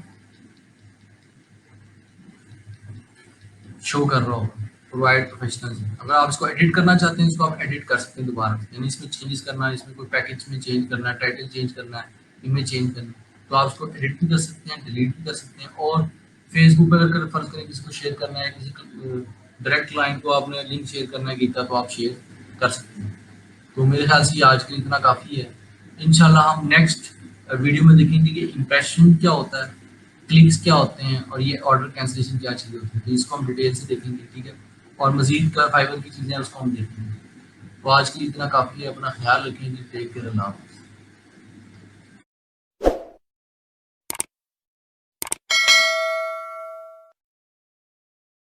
शो कर रहा होगा, प्रोवाइड प्रोफेशनल। अगर आप इसको एडिट करना चाहते हैं इसको आप एडिट कर सकते हैं दोबारा, यानी इसमें चेंजेस करना है, इसमें कोई पैकेज में चेंज करना है, टाइटल चेंज करना है, इमेज चेंज करना है, तो आप इसको एडिट भी कर सकते हैं, डिलीट भी कर सकते हैं। और फेसबुक पर अगर फर्ज करें किसी को शेयर करना है, किसी को डायरेक्ट क्लाइंट को आपने लिंक शेयर करना है गीता, तो आप शेयर कर सकते हैं। तो मेरे ख्याल से आज के लिए इतना काफ़ी है। इंशाल्लाह हम नेक्स्ट वीडियो में देखेंगे कि इम्प्रेशन क्या होता है, क्लिक्स क्या होते हैं, और ये ऑर्डर कैंसिलेशन क्या चीज़ें होती है, तो इसको हम डिटेल से देखेंगे। ठीक है, और मजीद का फाइबर की चीज़ें उसको हम देखेंगे। तो आज के लिए इतना काफ़ी है, अपना ख्याल रखेंगे, टेक केयर, अल्लाह।